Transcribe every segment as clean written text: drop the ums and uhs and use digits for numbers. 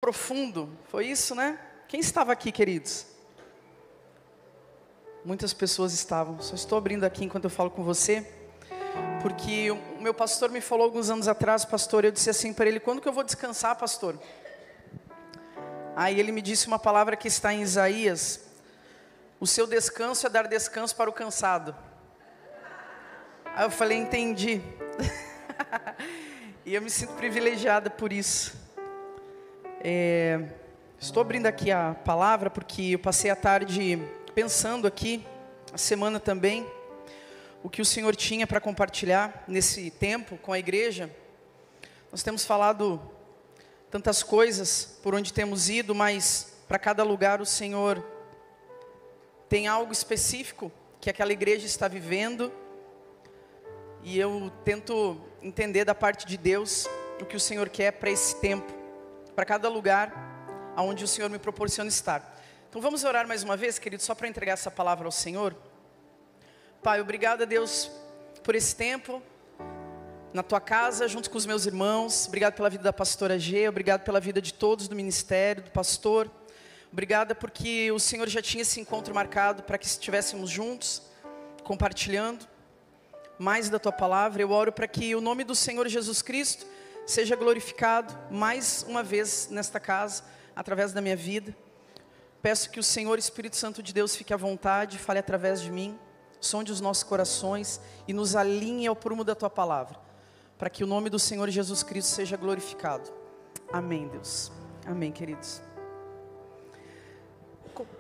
profundo. Foi isso, né? Quem estava aqui, queridos? Muitas pessoas estavam. Só estou abrindo aqui enquanto eu falo com você, porque o meu pastor me falou alguns anos atrás, pastor, eu disse assim para ele: quando que eu vou descansar, pastor? Aí ele me disse uma palavra que está em Isaías: o seu descanso é dar descanso para o cansado. Aí eu falei: entendi. E eu me sinto privilegiada por isso. Estou abrindo aqui a palavra porque eu passei a tarde pensando aqui, a semana também, o que o Senhor tinha para compartilhar nesse tempo com a igreja. Nós temos falado tantas coisas por onde temos ido, mas para cada lugar o Senhor tem algo específico que aquela igreja está vivendo. E eu tento entender da parte de Deus o que o Senhor quer para esse tempo, para cada lugar aonde o Senhor me proporciona estar. Então vamos orar mais uma vez, querido, só para entregar essa palavra ao Senhor. Pai, obrigado a Deus por esse tempo na tua casa, junto com os meus irmãos. Obrigado pela vida da pastora G, obrigado pela vida de todos do ministério, do pastor. Obrigada porque o Senhor já tinha esse encontro marcado para que estivéssemos juntos, compartilhando mais da tua palavra. Eu oro para que o nome do Senhor Jesus Cristo seja glorificado mais uma vez nesta casa, através da minha vida. Peço que o Senhor, Espírito Santo de Deus, fique à vontade, fale através de mim, sonde os nossos corações e nos alinhe ao prumo da tua palavra, para que o nome do Senhor Jesus Cristo seja glorificado. Amém, Deus. Amém, queridos.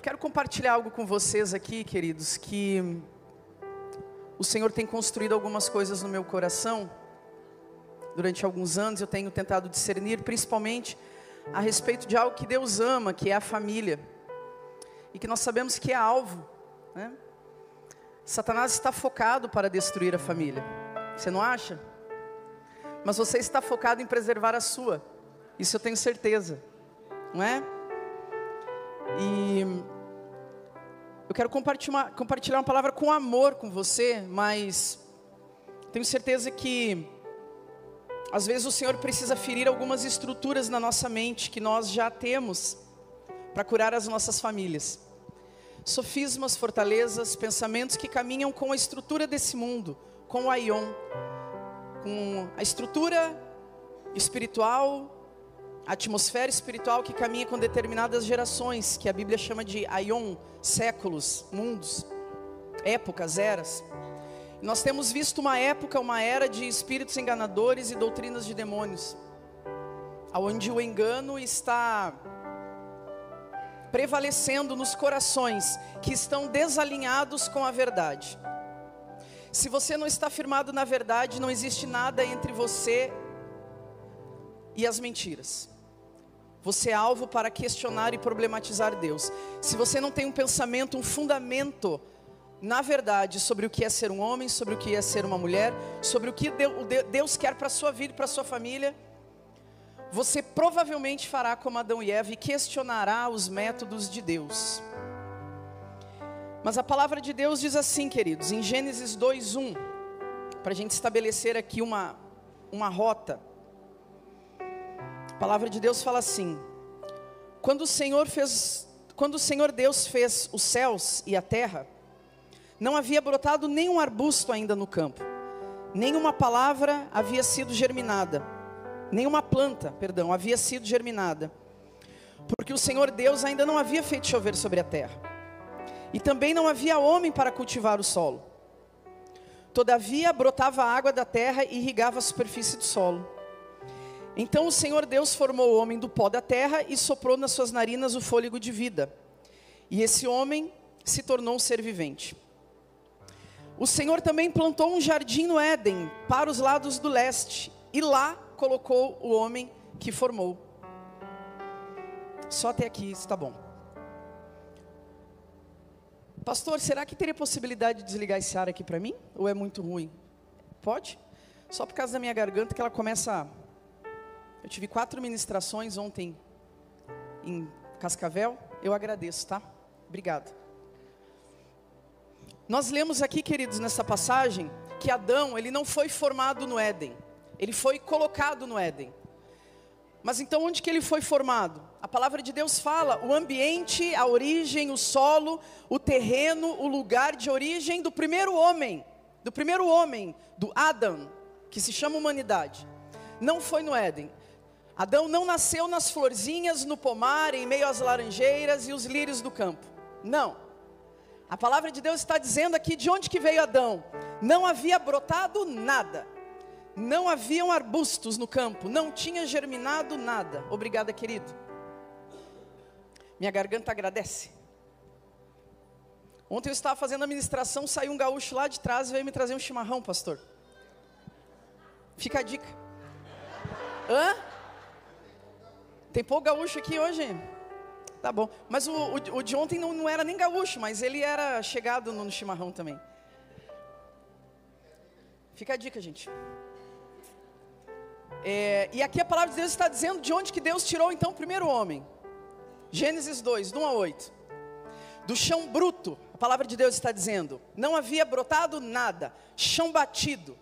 Quero compartilhar algo com vocês aqui, queridos, que o Senhor tem construído algumas coisas no meu coração. Durante alguns anos eu tenho tentado discernir, principalmente a respeito de algo que Deus ama, que é a família. E que nós sabemos que é alvo, né? Satanás está focado para destruir a família. Você não acha? Mas você está focado em preservar a sua. Isso eu tenho certeza, não é? E eu quero compartilhar uma palavra com amor com você, mas tenho certeza que às vezes o Senhor precisa ferir algumas estruturas na nossa mente que nós já temos para curar as nossas famílias. Sofismas, fortalezas, pensamentos que caminham com a estrutura desse mundo, com o Aion, com a estrutura espiritual, a atmosfera espiritual que caminha com determinadas gerações, que a Bíblia chama de Aion, séculos, mundos, épocas, eras. Nós temos visto uma época, uma era de espíritos enganadores e doutrinas de demônios, onde o engano está prevalecendo nos corações que estão desalinhados com a verdade. Se você não está firmado na verdade, não existe nada entre você e as mentiras. Você é alvo para questionar e problematizar Deus. Se você não tem um pensamento, um fundamento na verdade sobre o que é ser um homem, sobre o que é ser uma mulher, sobre o que Deus quer para a sua vida e para a sua família, você provavelmente fará como Adão e Eva e questionará os métodos de Deus. Mas a palavra de Deus diz assim, queridos, em Gênesis 2:1, para a gente estabelecer aqui uma rota. A palavra de Deus fala assim: quando o Senhor Deus fez os céus e a terra, não havia brotado nenhum arbusto ainda no campo, nenhuma palavra havia sido germinada, nenhuma planta, havia sido germinada, porque o Senhor Deus ainda não havia feito chover sobre a terra, e também não havia homem para cultivar o solo. Todavia brotava a água da terra e irrigava a superfície do solo. Então o Senhor Deus formou o homem do pó da terra e soprou nas suas narinas o fôlego de vida, e esse homem se tornou um ser vivente. O Senhor também plantou um jardim no Éden, para os lados do leste, e lá colocou o homem que formou. Só até aqui está bom. Pastor, será que teria possibilidade de desligar esse ar aqui para mim? Ou é muito ruim? Pode? Só por causa da minha garganta que ela começa... Eu tive 4 ministrações ontem em Cascavel. Eu agradeço, tá? Obrigado. Nós lemos aqui, queridos, nessa passagem, que Adão, ele não foi formado no Éden. Ele foi colocado no Éden. Mas então onde que ele foi formado? A palavra de Deus fala o ambiente, a origem, o solo, o terreno, o lugar de origem do primeiro homem, do Adão, que se chama humanidade. Não foi no Éden. Adão não nasceu nas florzinhas, no pomar, em meio às laranjeiras e os lírios do campo. Não. A palavra de Deus está dizendo aqui de onde que veio Adão. Não havia brotado nada. Não haviam arbustos no campo. Não tinha germinado nada. Obrigada, querido. Minha garganta agradece. Ontem eu estava fazendo a ministração, saiu um gaúcho lá de trás e veio me trazer um chimarrão, pastor. Fica a dica. Hã? Tem pouco gaúcho aqui hoje? Tá bom. Mas o de ontem não era nem gaúcho, mas ele era chegado no chimarrão também. Fica a dica, gente. E aqui a palavra de Deus está dizendo de onde que Deus tirou então o primeiro homem. Gênesis 2, 1 a 8. Do chão bruto, a palavra de Deus está dizendo, não havia brotado nada, chão batido,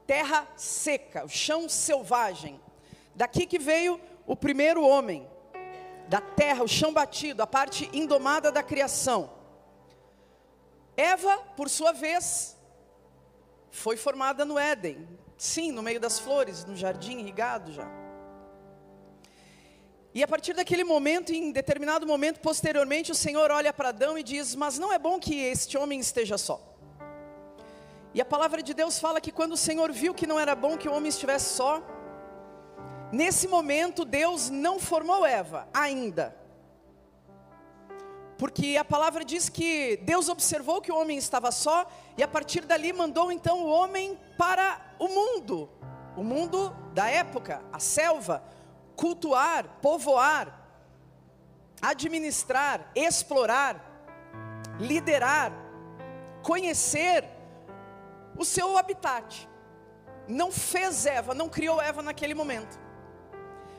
terra seca, o chão selvagem. Daqui que veio o primeiro homem, da terra, o chão batido, a parte indomada da criação. Eva, por sua vez, foi formada no Éden, sim, no meio das flores, no jardim irrigado já. E a partir daquele momento, em determinado momento, posteriormente, o Senhor olha para Adão e diz, mas não é bom que este homem esteja só. E a palavra de Deus fala que quando o Senhor viu que não era bom que o homem estivesse só, nesse momento Deus não formou Eva, ainda. Porque a palavra diz que Deus observou que o homem estava só, e a partir dali mandou então o homem para o mundo da época, a selva, cultuar, povoar, administrar, explorar, liderar, conhecer o seu habitat. Não fez Eva, não criou Eva naquele momento.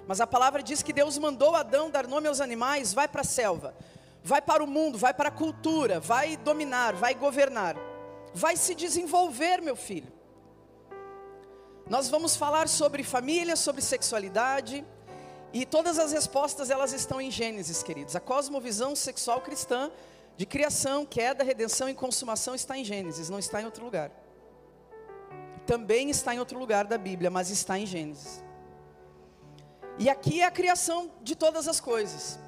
Mas a palavra diz que Deus mandou Adão dar nome aos animais, vai para a selva, vai para o mundo, vai para a cultura, vai dominar, vai governar, vai se desenvolver, meu filho. Nós vamos falar sobre família, sobre sexualidade, e todas as respostas elas estão em Gênesis, queridos. A cosmovisão sexual cristã, de criação, queda, redenção e consumação está em Gênesis, não está em outro lugar. Também está em outro lugar da Bíblia, mas está em Gênesis. E aqui é a criação de todas as coisas.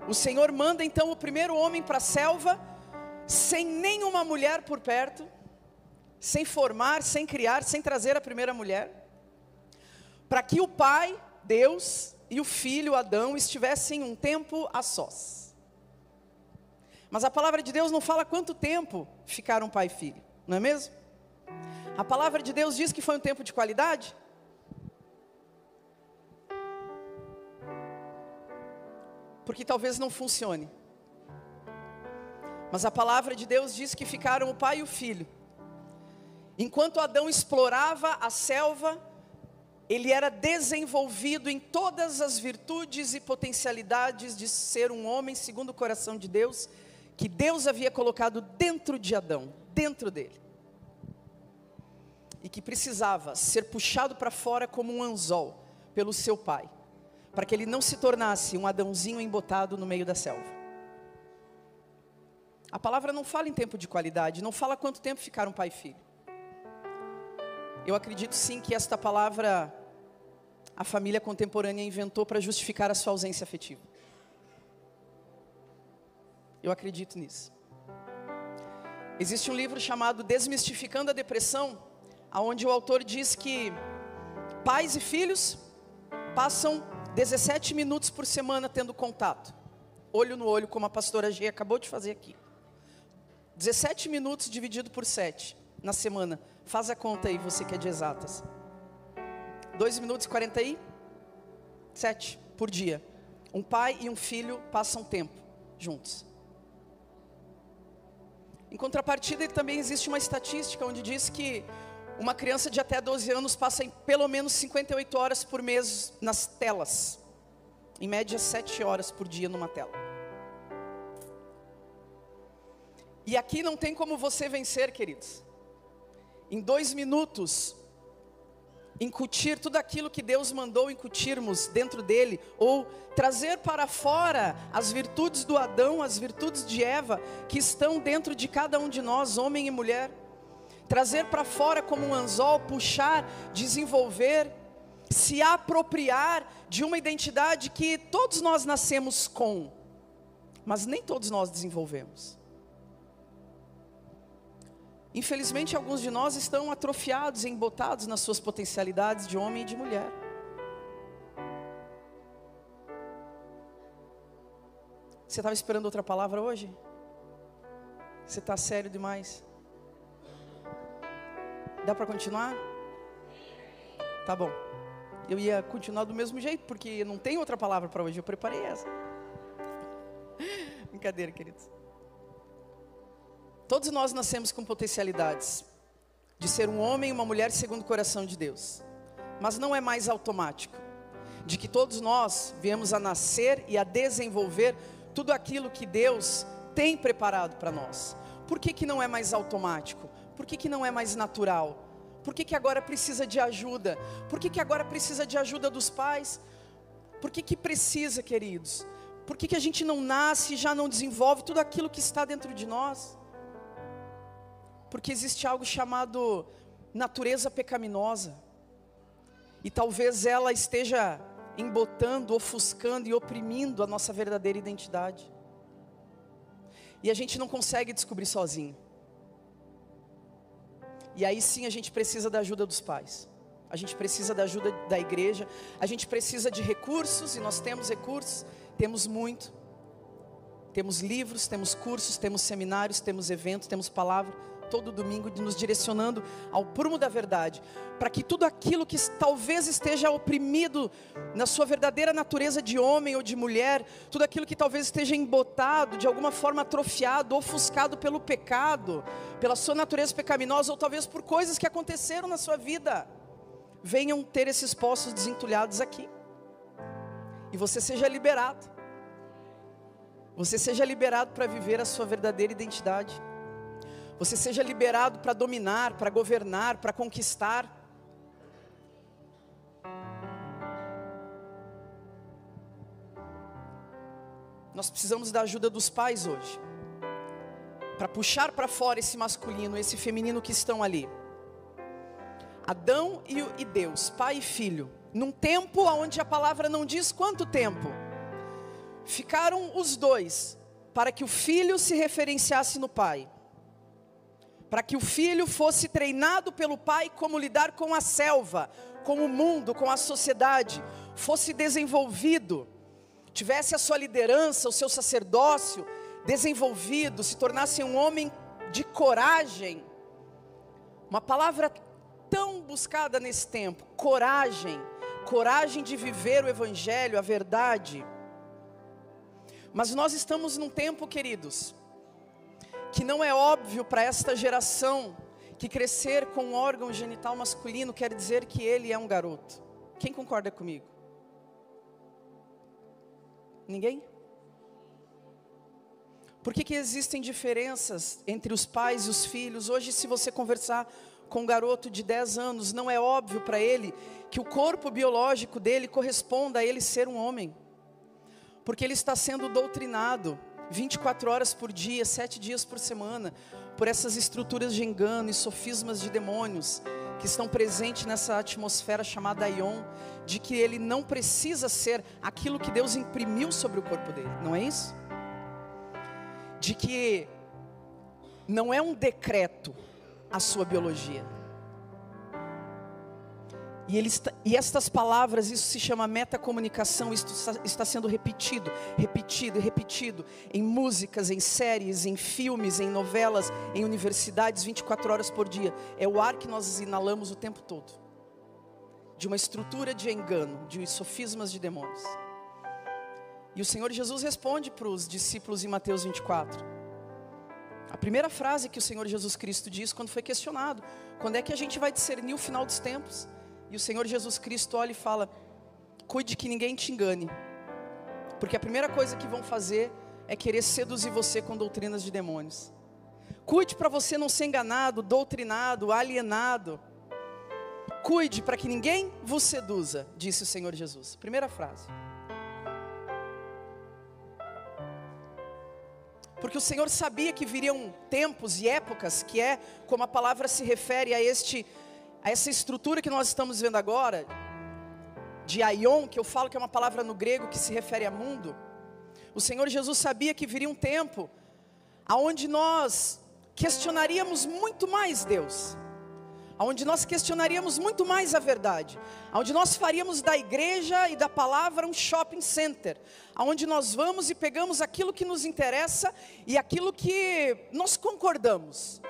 O Senhor manda então o primeiro homem para a selva, sem nenhuma mulher por perto, sem formar, sem criar, sem trazer a primeira mulher, para que o Pai, Deus, e o Filho, Adão, estivessem um tempo a sós. Mas a palavra de Deus não fala quanto tempo ficaram pai e filho, não é mesmo? A palavra de Deus diz que foi um tempo de qualidade. Porque talvez não funcione. Mas a palavra de Deus diz que ficaram o pai e o filho. Enquanto Adão explorava a selva, ele era desenvolvido em todas as virtudes e potencialidades de ser um homem segundo o coração de Deus, que Deus havia colocado dentro de Adão, dentro dele. E que precisava ser puxado para fora como um anzol pelo seu pai, para que ele não se tornasse um Adãozinho embotado no meio da selva. A palavra não fala em tempo de qualidade, não fala quanto tempo ficaram pai e filho. Eu acredito sim que esta palavra a família contemporânea inventou para justificar a sua ausência afetiva. Eu acredito nisso. Existe um livro chamado Desmistificando a Depressão, onde o autor diz que pais e filhos passam 17 minutos por semana tendo contato, olho no olho, como a pastora G acabou de fazer aqui. 17 minutos dividido por 7 na semana. Faz a conta aí, você que é de exatas. 2 minutos e 47 por dia. Um pai e um filho passam tempo juntos. Em contrapartida, também existe uma estatística onde diz que uma criança de até 12 anos passa em pelo menos 58 horas por mês nas telas. Em média 7 horas por dia numa tela. E aqui não tem como você vencer, queridos. Em 2 minutos, incutir tudo aquilo que Deus mandou incutirmos dentro dele, ou trazer para fora as virtudes do Adão, as virtudes de Eva, que estão dentro de cada um de nós, homem e mulher. Trazer para fora como um anzol, puxar, desenvolver, se apropriar de uma identidade que todos nós nascemos com, mas nem todos nós desenvolvemos. Infelizmente, alguns de nós estão atrofiados e embotados nas suas potencialidades de homem e de mulher. Você estava esperando outra palavra hoje? Você está sério demais? Dá para continuar? Tá bom. Eu ia continuar do mesmo jeito, porque não tem outra palavra para hoje, eu preparei essa. Brincadeira, queridos. Todos nós nascemos com potencialidades de ser um homem e uma mulher segundo o coração de Deus. Mas não é mais automático. De que todos nós viemos a nascer e a desenvolver tudo aquilo que Deus tem preparado para nós. Por que que não é mais automático? Por que que não é mais natural? Por que que agora precisa de ajuda? Por que que agora precisa de ajuda dos pais? Por que que precisa, queridos? Por que que a gente não nasce e já não desenvolve tudo aquilo que está dentro de nós? Porque existe algo chamado natureza pecaminosa. E talvez ela esteja embotando, ofuscando e oprimindo a nossa verdadeira identidade. E a gente não consegue descobrir sozinho. E aí sim a gente precisa da ajuda dos pais. A gente precisa da ajuda da igreja. A gente precisa de recursos, e nós temos recursos, temos muito. Temos livros, temos cursos, temos seminários, temos eventos, temos palavra todo domingo nos direcionando ao prumo da verdade, para que tudo aquilo que talvez esteja oprimido na sua verdadeira natureza de homem ou de mulher, tudo aquilo que talvez esteja embotado, de alguma forma atrofiado, ofuscado pelo pecado, pela sua natureza pecaminosa, ou talvez por coisas que aconteceram na sua vida, venham ter esses poços desentulhados aqui, e você seja liberado. Você seja liberado para viver a sua verdadeira identidade. Você seja liberado para dominar, para governar, para conquistar. Nós precisamos da ajuda dos pais hoje, para puxar para fora esse masculino, esse feminino que estão ali. Adão e Deus, pai e filho, num tempo onde a palavra não diz quanto tempo, ficaram os dois, para que o filho se referenciasse no pai, para que o filho fosse treinado pelo pai como lidar com a selva, com o mundo, com a sociedade, fosse desenvolvido, tivesse a sua liderança, o seu sacerdócio desenvolvido, se tornasse um homem de coragem. Uma palavra tão buscada nesse tempo, coragem, coragem de viver o evangelho, a verdade. Mas nós estamos num tempo, queridos, que não é óbvio para esta geração que crescer com um órgão genital masculino quer dizer que ele é um garoto. Quem concorda comigo? Ninguém? Por que que existem diferenças entre os pais e os filhos? Hoje, se você conversar com um garoto de 10 anos, não é óbvio para ele que o corpo biológico dele corresponda a ele ser um homem. Porque ele está sendo doutrinado 24 horas por dia, 7 dias por semana, por essas estruturas de engano e sofismas de demônios que estão presentes nessa atmosfera chamada Aion, de que ele não precisa ser aquilo que Deus imprimiu sobre o corpo dele, não é isso? De que não é um decreto a sua biologia. E estas palavras, isso se chama metacomunicação, isso está sendo repetido em músicas, em séries, em filmes, em novelas, em universidades, 24 horas por dia. É o ar que nós inalamos o tempo todo, de uma estrutura de engano, de sofismas de demônios. E o Senhor Jesus responde para os discípulos em Mateus 24. A primeira frase que o Senhor Jesus Cristo diz quando foi questionado: quando é que a gente vai discernir o final dos tempos? E o Senhor Jesus Cristo olha e fala: cuide que ninguém te engane, porque a primeira coisa que vão fazer é querer seduzir você com doutrinas de demônios. Cuide para você não ser enganado, doutrinado, alienado. Cuide para que ninguém vos seduza, disse o Senhor Jesus. Primeira frase. Porque o Senhor sabia que viriam tempos e épocas, que é como a palavra se refere a essa estrutura que nós estamos vendo agora, de aion, que eu falo que é uma palavra no grego que se refere a mundo. O Senhor Jesus sabia que viria um tempo aonde nós questionaríamos muito mais Deus, aonde nós questionaríamos muito mais a verdade, aonde nós faríamos da igreja e da palavra um shopping center, aonde nós vamos e pegamos aquilo que nos interessa e aquilo que nós concordamos,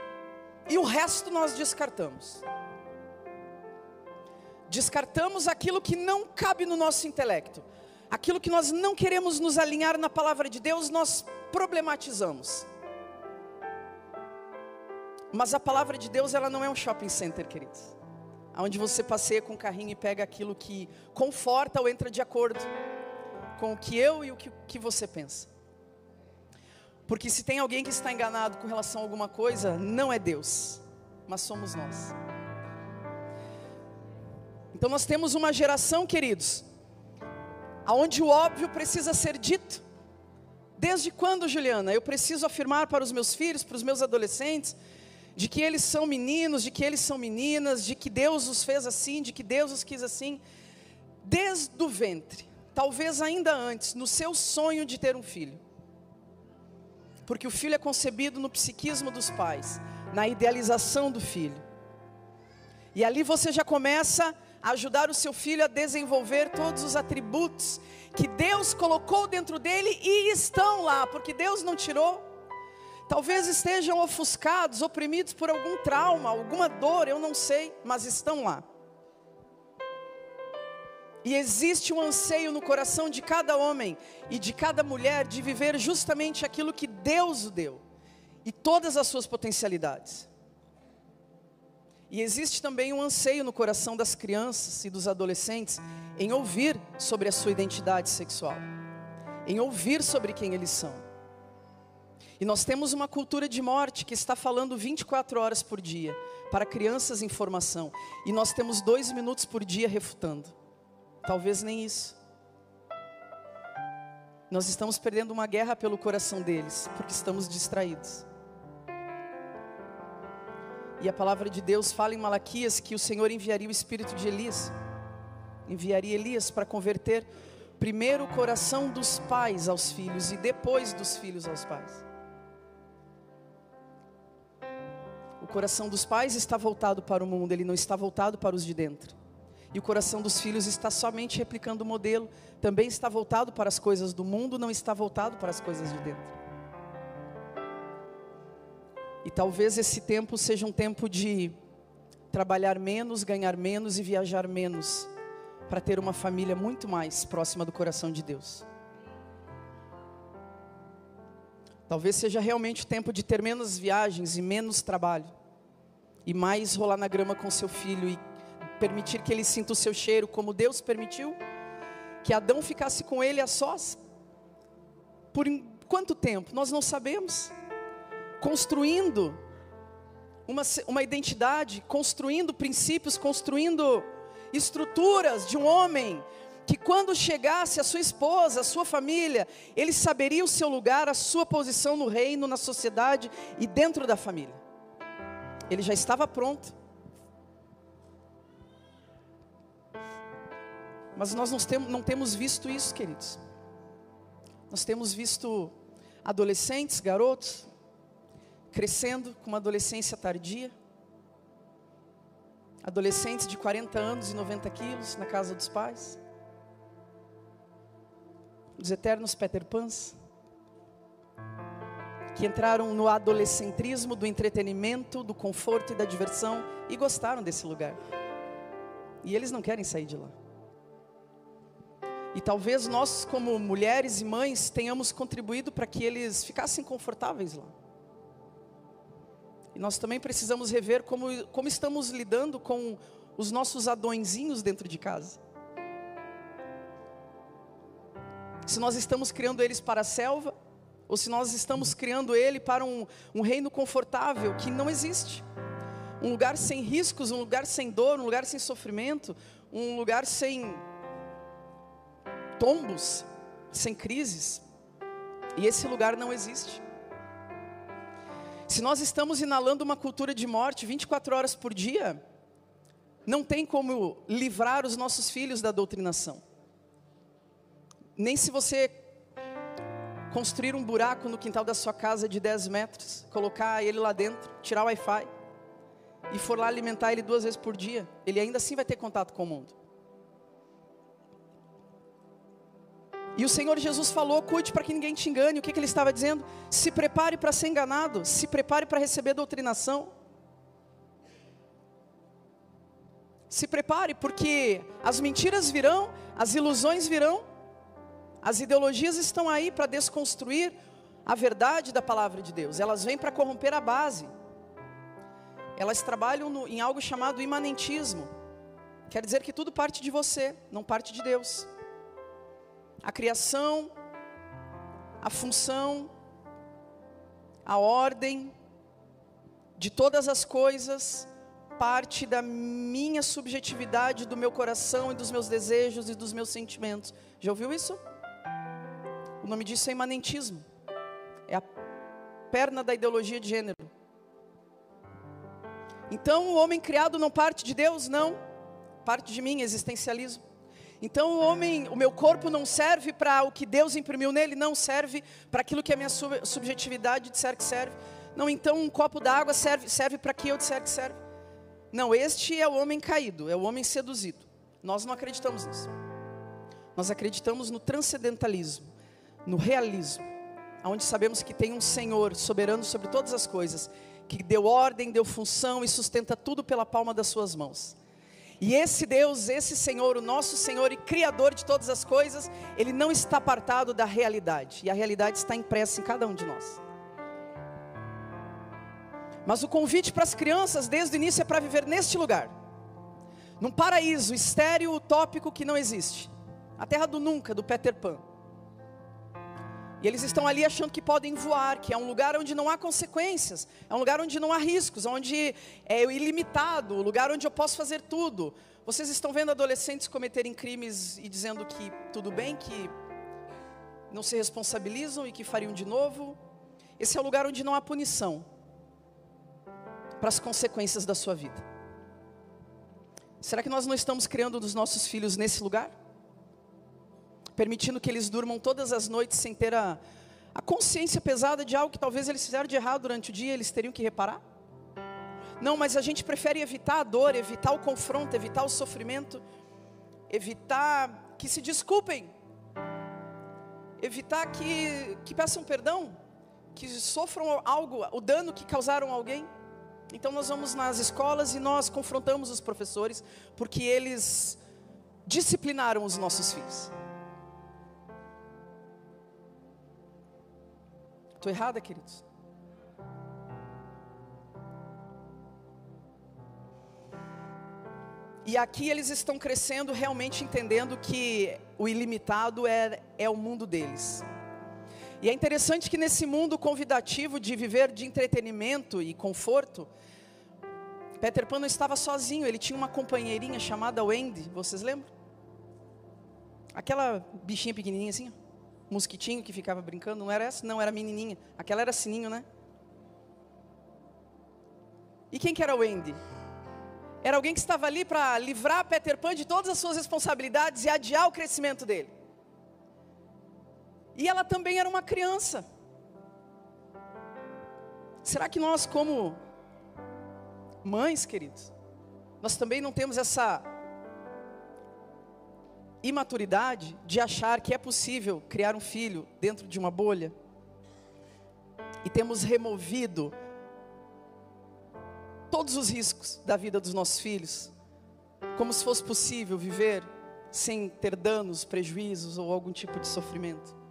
e o resto nós descartamos. Descartamos aquilo que não cabe no nosso intelecto, aquilo que nós não queremos nos alinhar na palavra de Deus, nós problematizamos. Mas a palavra de Deus, ela não é um shopping center, queridos, onde você passeia com o carrinho e pega aquilo que conforta ou entra de acordo com o que eu e o que você pensa. Porque se tem alguém que está enganado com relação a alguma coisa, não é Deus, mas somos nós. Então nós temos uma geração, queridos, onde o óbvio precisa ser dito. Desde quando, Juliana, eu preciso afirmar para os meus filhos, para os meus adolescentes, de que eles são meninos, de que eles são meninas, de que Deus os fez assim, de que Deus os quis assim? Desde o ventre, talvez ainda antes, no seu sonho de ter um filho. Porque o filho é concebido no psiquismo dos pais, na idealização do filho. E ali você já começa a ajudar o seu filho a desenvolver todos os atributos que Deus colocou dentro dele e estão lá, porque Deus não tirou. Talvez estejam ofuscados, oprimidos por algum trauma, alguma dor, eu não sei, mas estão lá. E existe um anseio no coração de cada homem e de cada mulher de viver justamente aquilo que Deus o deu, e todas as suas potencialidades. E existe também um anseio no coração das crianças e dos adolescentes em ouvir sobre a sua identidade sexual, em ouvir sobre quem eles são. E nós temos uma cultura de morte que está falando 24 horas por dia para crianças em formação, e nós temos 2 minutos por dia refutando. Talvez nem isso. Nós estamos perdendo uma guerra pelo coração deles, porque estamos distraídos. E a palavra de Deus fala em Malaquias que o Senhor enviaria o espírito de Elias, enviaria Elias para converter primeiro o coração dos pais aos filhos e depois dos filhos aos pais. O coração dos pais está voltado para o mundo, ele não está voltado para os de dentro. E o coração dos filhos está somente replicando o modelo, também está voltado para as coisas do mundo, não está voltado para as coisas de dentro. E talvez esse tempo seja um tempo de trabalhar menos, ganhar menos e viajar menos, para ter uma família muito mais próxima do coração de Deus. Talvez seja realmente o tempo de ter menos viagens e menos trabalho, e mais rolar na grama com seu filho e permitir que ele sinta o seu cheiro, como Deus permitiu que Adão ficasse com ele a sós. Por quanto tempo? Nós não sabemos. Construindo uma identidade, construindo princípios, construindo estruturas de um homem que quando chegasse a sua esposa, a sua família, ele saberia o seu lugar, a sua posição no reino, na sociedade e dentro da família. Ele já estava pronto. Mas nós não temos visto isso, queridos. Nós temos visto adolescentes, garotos, crescendo com uma adolescência tardia. Adolescentes de 40 anos e 90 quilos na casa dos pais. Os eternos Peter Pans, que entraram no adolescentrismo do entretenimento, do conforto e da diversão e gostaram desse lugar. E eles não querem sair de lá. E talvez nós, como mulheres e mães, tenhamos contribuído para que eles ficassem confortáveis lá. E nós também precisamos rever como estamos lidando com os nossos adõezinhos dentro de casa. Se nós estamos criando eles para a selva, ou se nós estamos criando ele para um reino confortável que não existe. um lugar sem riscos, um lugar sem dor, um lugar sem sofrimento, um lugar sem tombos, sem crises. E esse lugar não existe. Se nós estamos inalando uma cultura de morte 24 horas por dia, não tem como livrar os nossos filhos da doutrinação. Nem se você construir um buraco no quintal da sua casa de 10 metros, colocar ele lá dentro, tirar o Wi-Fi, e for lá alimentar ele 2 vezes por dia, ele ainda assim vai ter contato com o mundo. E o Senhor Jesus falou, cuide para que ninguém te engane. O que ele estava dizendo? Se prepare para ser enganado, se prepare para receber doutrinação. Se prepare, porque as mentiras virão, as ilusões virão, as ideologias estão aí para desconstruir a verdade da palavra de Deus. Elas vêm para corromper a base. Elas trabalham em algo chamado imanentismo. Quer dizer que tudo parte de você, não parte de Deus. A criação, a função, a ordem de todas as coisas parte da minha subjetividade, do meu coração e dos meus desejos e dos meus sentimentos. Já ouviu isso? O nome disso é imanentismo. É a perna da ideologia de gênero. Então o homem criado não parte de Deus? Não. Parte de mim, existencialismo. Então o meu corpo não serve para o que Deus imprimiu nele, não serve para aquilo que a minha subjetividade disser que serve. Não, então um copo d'água serve para que eu disser que serve. Não, este é o homem caído, é o homem seduzido. Nós não acreditamos nisso. Nós acreditamos no transcendentalismo, no realismo, onde sabemos que tem um Senhor soberano sobre todas as coisas, que deu ordem, deu função e sustenta tudo pela palma das suas mãos. E esse Deus, esse Senhor, o nosso Senhor e Criador de todas as coisas, Ele não está apartado da realidade. E a realidade está impressa em cada um de nós. Mas o convite para as crianças, desde o início, é para viver neste lugar. Num paraíso estéril, utópico que não existe. A terra do nunca, do Peter Pan. E eles estão ali achando que podem voar, que é um lugar onde não há consequências, é um lugar onde não há riscos, onde é ilimitado, um lugar onde eu posso fazer tudo. Vocês estão vendo adolescentes cometerem crimes e dizendo que tudo bem, que não se responsabilizam e que fariam de novo? Esse é o lugar onde não há punição para as consequências da sua vida. Será que nós não estamos criando dos nossos filhos nesse lugar? Permitindo que eles durmam todas as noites sem ter a consciência pesada de algo que talvez eles fizeram de errado durante o dia, eles teriam que reparar? Não, mas a gente prefere evitar a dor, evitar o confronto, evitar o sofrimento, evitar que se desculpem, evitar que peçam perdão, que sofram algo, o dano que causaram a alguém. Então nós vamos nas escolas e nós confrontamos os professores, porque eles disciplinaram os nossos filhos. Estou errada, queridos? E aqui eles estão crescendo, realmente entendendo que o ilimitado é o mundo deles. E é interessante que nesse mundo convidativo de viver de entretenimento e conforto, Peter Pan não estava sozinho, ele tinha uma companheirinha chamada Wendy, vocês lembram? Aquela bichinha pequenininha assim, mosquitinho que ficava brincando, não era essa? Não, era menininha. Aquela era Sininho, né? E quem que era Wendy? Era alguém que estava ali para livrar Peter Pan de todas as suas responsabilidades e adiar o crescimento dele. E ela também era uma criança. Será que nós, como mães, queridos, nós também não temos essa imaturidade de achar que é possível criar um filho dentro de uma bolha? E temos removido todos os riscos da vida dos nossos filhos, como se fosse possível viver sem ter danos, prejuízos ou algum tipo de sofrimento.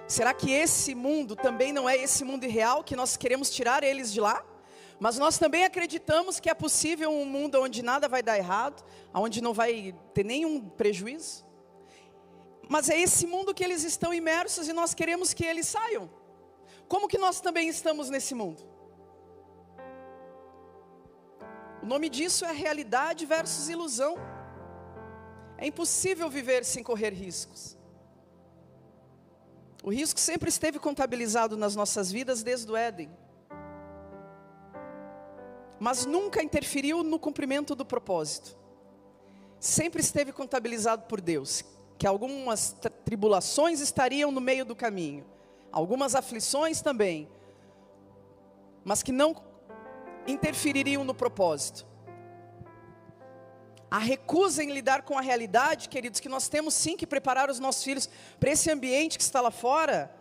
Será que esse mundo também não é esse mundo irreal, que nós queremos tirar eles de lá? Mas nós também acreditamos que é possível um mundo onde nada vai dar errado, onde não vai ter nenhum prejuízo. Mas é esse mundo que eles estão imersos e nós queremos que eles saiam. Como que nós também estamos nesse mundo? O nome disso é realidade versus ilusão. É impossível viver sem correr riscos. O risco sempre esteve contabilizado nas nossas vidas desde o Éden. Mas nunca interferiu no cumprimento do propósito. Sempre esteve contabilizado por Deus, que algumas tribulações estariam no meio do caminho, algumas aflições também, mas que não interfeririam no propósito. A recusa em lidar com a realidade, queridos, que nós temos sim que preparar os nossos filhos para esse ambiente que está lá fora,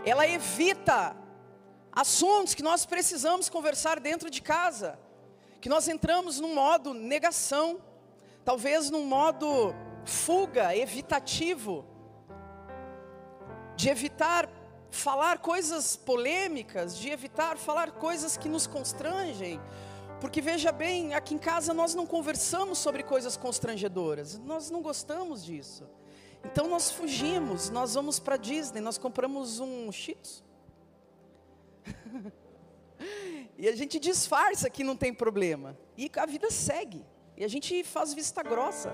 ela evita assuntos que nós precisamos conversar dentro de casa, que nós entramos num modo negação, talvez num modo fuga, evitativo, de evitar falar coisas polêmicas, de evitar falar coisas que nos constrangem, porque veja bem, aqui em casa nós não conversamos sobre coisas constrangedoras, nós não gostamos disso, então nós fugimos, nós vamos para Disney, nós compramos um Cheetos, e a gente disfarça que não tem problema, e a vida segue, e a gente faz vista grossa,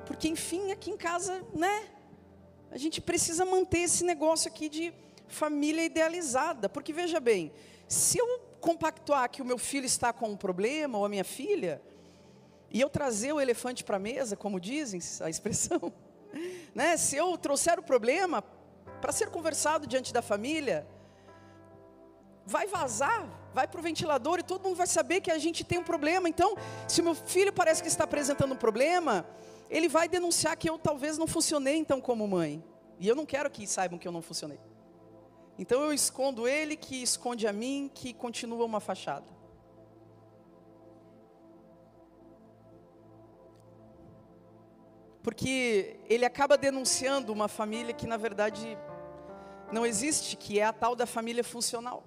porque enfim, aqui em casa, né, a gente precisa manter esse negócio aqui de família idealizada, porque veja bem, se eu compactuar que o meu filho está com um problema, ou a minha filha, e eu trazer o elefante para a mesa, como dizem a expressão, né, se eu trouxer o problema para ser conversado diante da família, vai vazar, vai para o ventilador e todo mundo vai saber que a gente tem um problema. Então, se o meu filho parece que está apresentando um problema, ele vai denunciar que eu talvez não funcionei então como mãe, e eu não quero que saibam que eu não funcionei. Então eu escondo ele, que esconde a mim, que continua uma fachada. Porque ele acaba denunciando uma família que na verdade não existe, que é a tal da família funcional.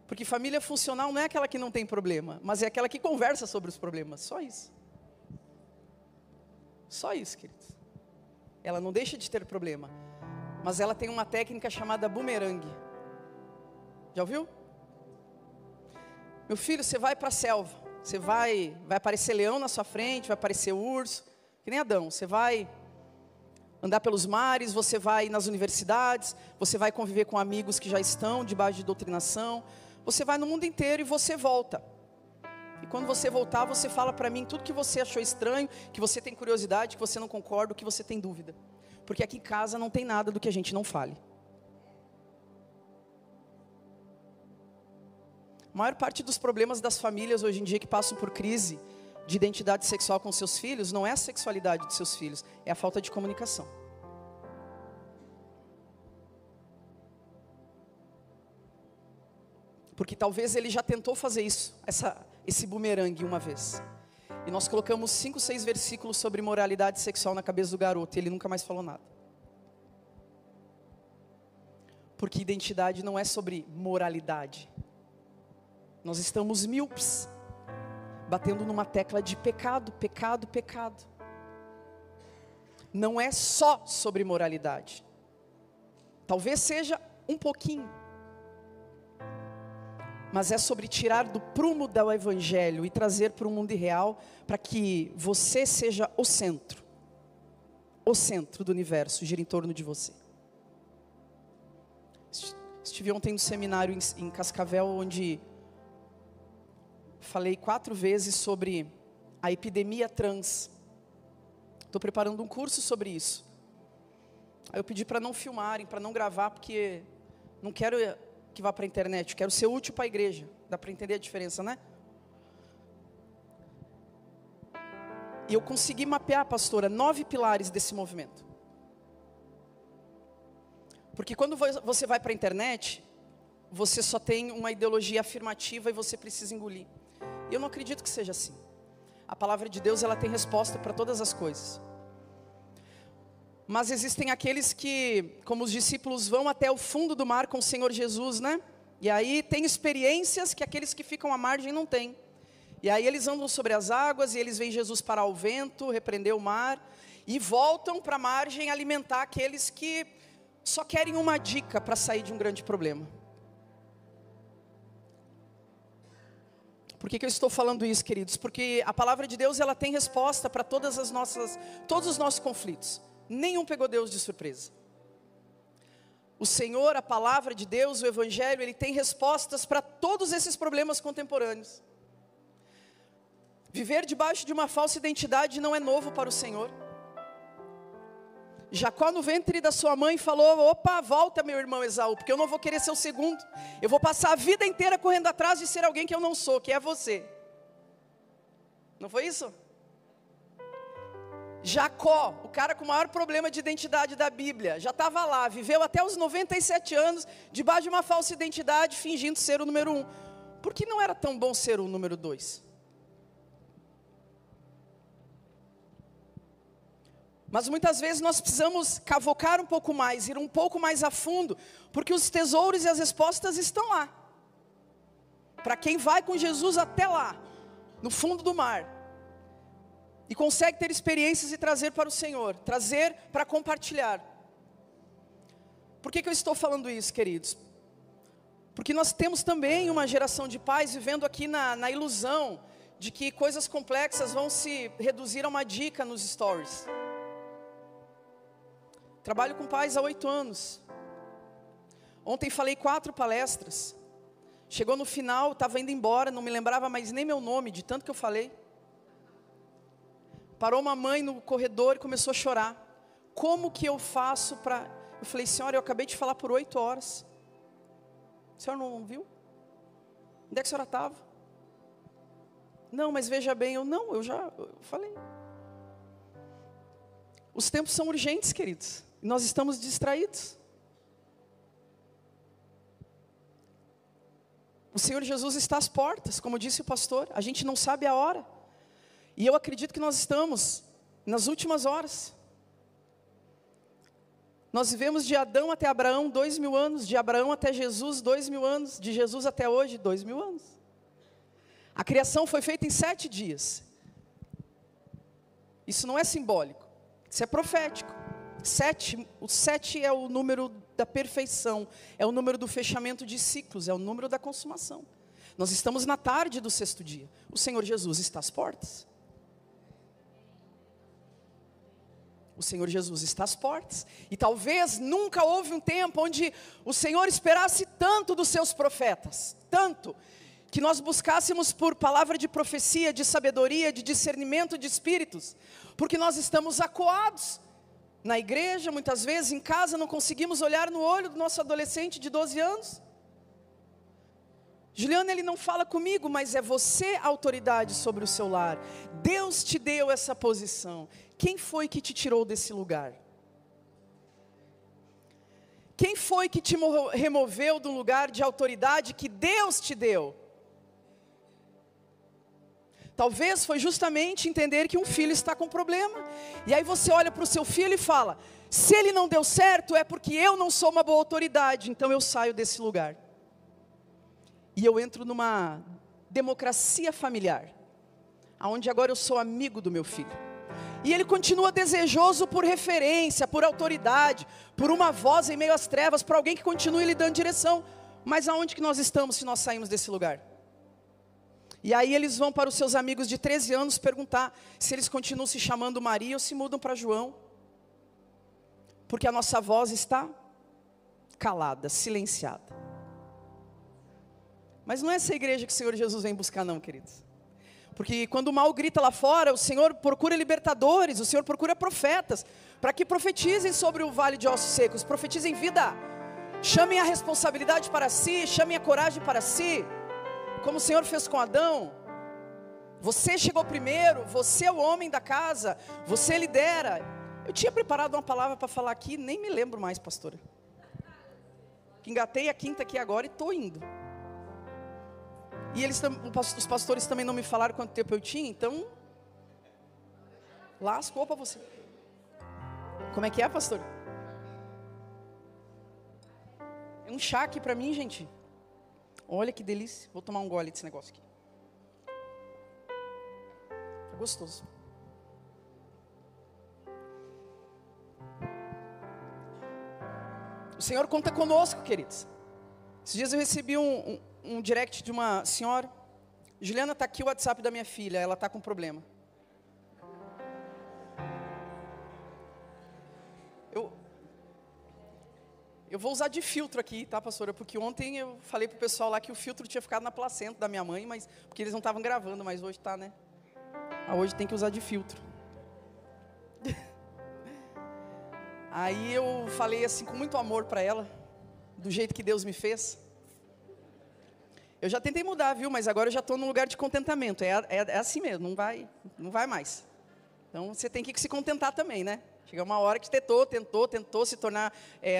Porque família funcional não é aquela que não tem problema, mas é aquela que conversa sobre os problemas, só isso. Só isso, queridos. Ela não deixa de ter problema, mas ela tem uma técnica chamada bumerangue. Já ouviu? Meu filho, você vai para a selva, você vai aparecer leão na sua frente, vai aparecer urso, que nem Adão. Você vai andar pelos mares, você vai nas universidades, você vai conviver com amigos que já estão debaixo de doutrinação, você vai no mundo inteiro e você volta. E quando você voltar, você fala para mim tudo que você achou estranho, que você tem curiosidade, que você não concorda, que você tem dúvida. Porque aqui em casa não tem nada do que a gente não fale. A maior parte dos problemas das famílias hoje em dia que passam por crise de identidade sexual com seus filhos, não é a sexualidade dos seus filhos, é a falta de comunicação. Porque talvez ele já tentou fazer isso, esse bumerangue uma vez. E nós colocamos 5, 6 versículos sobre moralidade sexual na cabeça do garoto, e ele nunca mais falou nada. Porque identidade não é sobre moralidade. Nós estamos míopes, batendo numa tecla de pecado, pecado, pecado. Não é só sobre moralidade. Talvez seja um pouquinho. Mas é sobre tirar do prumo do evangelho e trazer para o mundo irreal, para que você seja o centro do universo, gira em torno de você. Estive ontem no seminário em Cascavel, onde falei 4 vezes sobre a epidemia trans. Estou preparando um curso sobre isso. Aí eu pedi para não filmarem, para não gravar, porque não quero que vá para a internet, quero ser útil para a igreja. Dá para entender a diferença, né? E eu consegui mapear, pastora, 9 pilares desse movimento. Porque quando você vai para a internet, você só tem uma ideologia afirmativa e você precisa engolir. E eu não acredito que seja assim. A palavra de Deus, ela tem resposta para todas as coisas. Mas existem aqueles que, como os discípulos, vão até o fundo do mar com o Senhor Jesus, né? E aí tem experiências que aqueles que ficam à margem não têm. E aí eles andam sobre as águas e eles veem Jesus parar o vento, repreender o mar, e voltam para a margem alimentar aqueles que só querem uma dica para sair de um grande problema. Por que eu estou falando isso, queridos? Porque a palavra de Deus, ela tem resposta para todos os nossos conflitos. Nenhum pegou Deus de surpresa. O Senhor, a palavra de Deus, o Evangelho, ele tem respostas para todos esses problemas contemporâneos. Viver debaixo de uma falsa identidade não é novo para o Senhor. Jacó no ventre da sua mãe falou: opa, volta meu irmão Esaú, porque eu não vou querer ser o segundo. Eu vou passar a vida inteira correndo atrás de ser alguém que eu não sou, que é você. Não foi isso? Jacó, o cara com o maior problema de identidade da Bíblia, já estava lá, viveu até os 97 anos, debaixo de uma falsa identidade, fingindo ser o número 1. Por que não era tão bom ser o número 2? Mas muitas vezes nós precisamos cavocar um pouco mais, ir um pouco mais a fundo, porque os tesouros e as respostas estão lá. Para quem vai com Jesus até lá, no fundo do mar, e consegue ter experiências e trazer para o Senhor, trazer para compartilhar. Por que eu estou falando isso, queridos? Porque nós temos também uma geração de pais vivendo aqui na ilusão de que coisas complexas vão se reduzir a uma dica nos stories. Trabalho com pais há 8 anos. Ontem falei 4 palestras. Chegou no final, estava indo embora, não me lembrava mais nem meu nome, de tanto que eu falei. Parou uma mãe no corredor e começou a chorar. Como que eu faço para... Eu falei: senhora, eu acabei de falar por 8 horas. A senhora não viu? Onde é que a senhora estava? Não, mas veja bem, eu já falei. Os tempos são urgentes, queridos. E nós estamos distraídos. O Senhor Jesus está às portas, como disse o pastor. A gente não sabe a hora. E eu acredito que nós estamos nas últimas horas. Nós vivemos de Adão até Abraão 2000 anos, de Abraão até Jesus 2000 anos, de Jesus até hoje 2000 anos. A criação foi feita em 7 dias. Isso não é simbólico, isso é profético. O 7 é o número da perfeição, é o número do fechamento de ciclos, é o número da consumação. Nós estamos na tarde do 6º dia. O Senhor Jesus está às portas. O Senhor Jesus está às portas. E talvez nunca houve um tempo onde o Senhor esperasse tanto dos seus profetas. Tanto, que nós buscássemos por palavra de profecia, de sabedoria, de discernimento de espíritos. Porque nós estamos acuados. Na igreja, muitas vezes, em casa, não conseguimos olhar no olho do nosso adolescente de 12 anos. Juliana, ele não fala comigo, mas é você a autoridade sobre o seu lar. Deus te deu essa posição. Quem foi que te tirou desse lugar? Quem foi que te removeu do lugar de autoridade que Deus te deu? Talvez foi justamente entender que um filho está com problema. E aí você olha para o seu filho e fala: se ele não deu certo é porque eu não sou uma boa autoridade, então eu saio desse lugar. E eu entro numa democracia familiar, onde agora eu sou amigo do meu filho. E ele continua desejoso por referência, por autoridade, por uma voz em meio às trevas, por alguém que continue lhe dando direção. Mas aonde que nós estamos se nós saímos desse lugar? E aí eles vão para os seus amigos de 13 anos perguntar se eles continuam se chamando Maria ou se mudam para João. Porque a nossa voz está calada, silenciada. Mas não é essa igreja que o Senhor Jesus vem buscar não, queridos. Porque quando o mal grita lá fora, o Senhor procura libertadores, o Senhor procura profetas, para que profetizem sobre o vale de ossos secos, profetizem vida, chamem a responsabilidade para si, chamem a coragem para si, como o Senhor fez com Adão. Você chegou primeiro, você é o homem da casa, você lidera. Eu tinha preparado uma palavra para falar aqui, nem me lembro mais, pastora. Engatei a quinta aqui agora e estou indo. E os pastores também não me falaram quanto tempo eu tinha, então lascou para você. Como é que é, pastor? É um chá aqui para mim, gente. Olha que delícia. Vou tomar um gole desse negócio aqui. É gostoso. O Senhor conta conosco, queridos. Esses dias eu recebi um direct de uma senhora, Juliana, está aqui o WhatsApp da minha filha, ela está com problema. Eu vou usar de filtro aqui, tá, pastora? Porque ontem eu falei pro pessoal lá que o filtro tinha ficado na placenta da minha mãe, mas porque eles não estavam gravando, mas hoje tá, né? Hoje tem que usar de filtro. Aí eu falei assim com muito amor para ela, do jeito que Deus me fez. Eu já tentei mudar, viu? Mas agora eu já estou num lugar de contentamento. É assim mesmo, não vai mais. Então você tem que se contentar também, né? Chega uma hora que tentou se tornar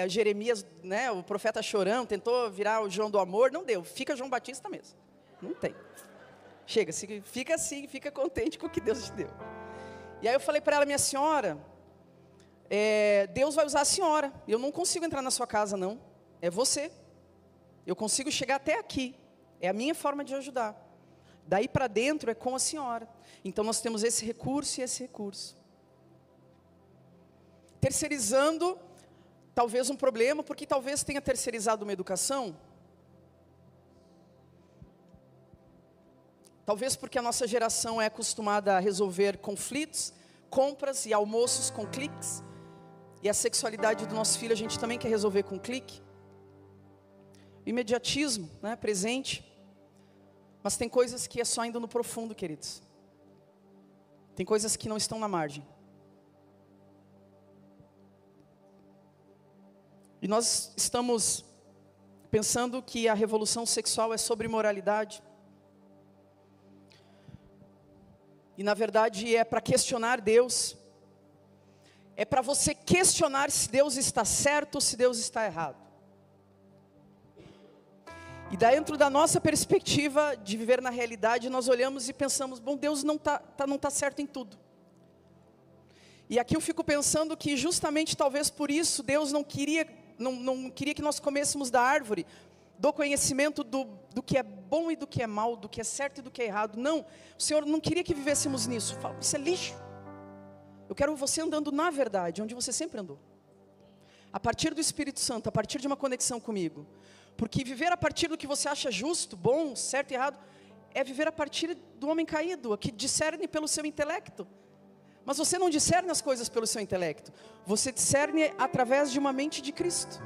Jeremias, né, o profeta chorão, tentou virar o João do amor, não deu, fica João Batista mesmo, não tem. Chega, fica assim, fica contente com o que Deus te deu. E aí eu falei para ela, minha senhora, Deus vai usar a senhora, eu não consigo entrar na sua casa não, é você, eu consigo chegar até aqui, é a minha forma de ajudar, daí para dentro é com a senhora, então nós temos esse recurso e esse recurso. Terceirizando, talvez um problema, porque talvez tenha terceirizado uma educação. Talvez porque a nossa geração é acostumada a resolver conflitos, compras e almoços com cliques. E a sexualidade do nosso filho a gente também quer resolver com clique. Imediatismo, né, presente. Mas tem coisas que é só indo no profundo, queridos. Tem coisas que não estão na margem. E nós estamos pensando que a revolução sexual é sobre moralidade. E na verdade é para questionar Deus. É para você questionar se Deus está certo ou se Deus está errado. E dentro da nossa perspectiva de viver na realidade, nós olhamos e pensamos, bom, Deus não tá certo em tudo. E aqui eu fico pensando que justamente talvez por isso Deus não queria que nós comêssemos da árvore do conhecimento do que é bom e do que é mal, do que é certo e do que é errado. Não, o Senhor não queria que vivêssemos nisso. Isso é lixo. Eu quero você andando na verdade, onde você sempre andou. A partir do Espírito Santo, a partir de uma conexão comigo. Porque viver a partir do que você acha justo, bom, certo e errado, é viver a partir do homem caído, que discerne pelo seu intelecto. Mas você não discerne as coisas pelo seu intelecto. Você discerne através de uma mente de Cristo,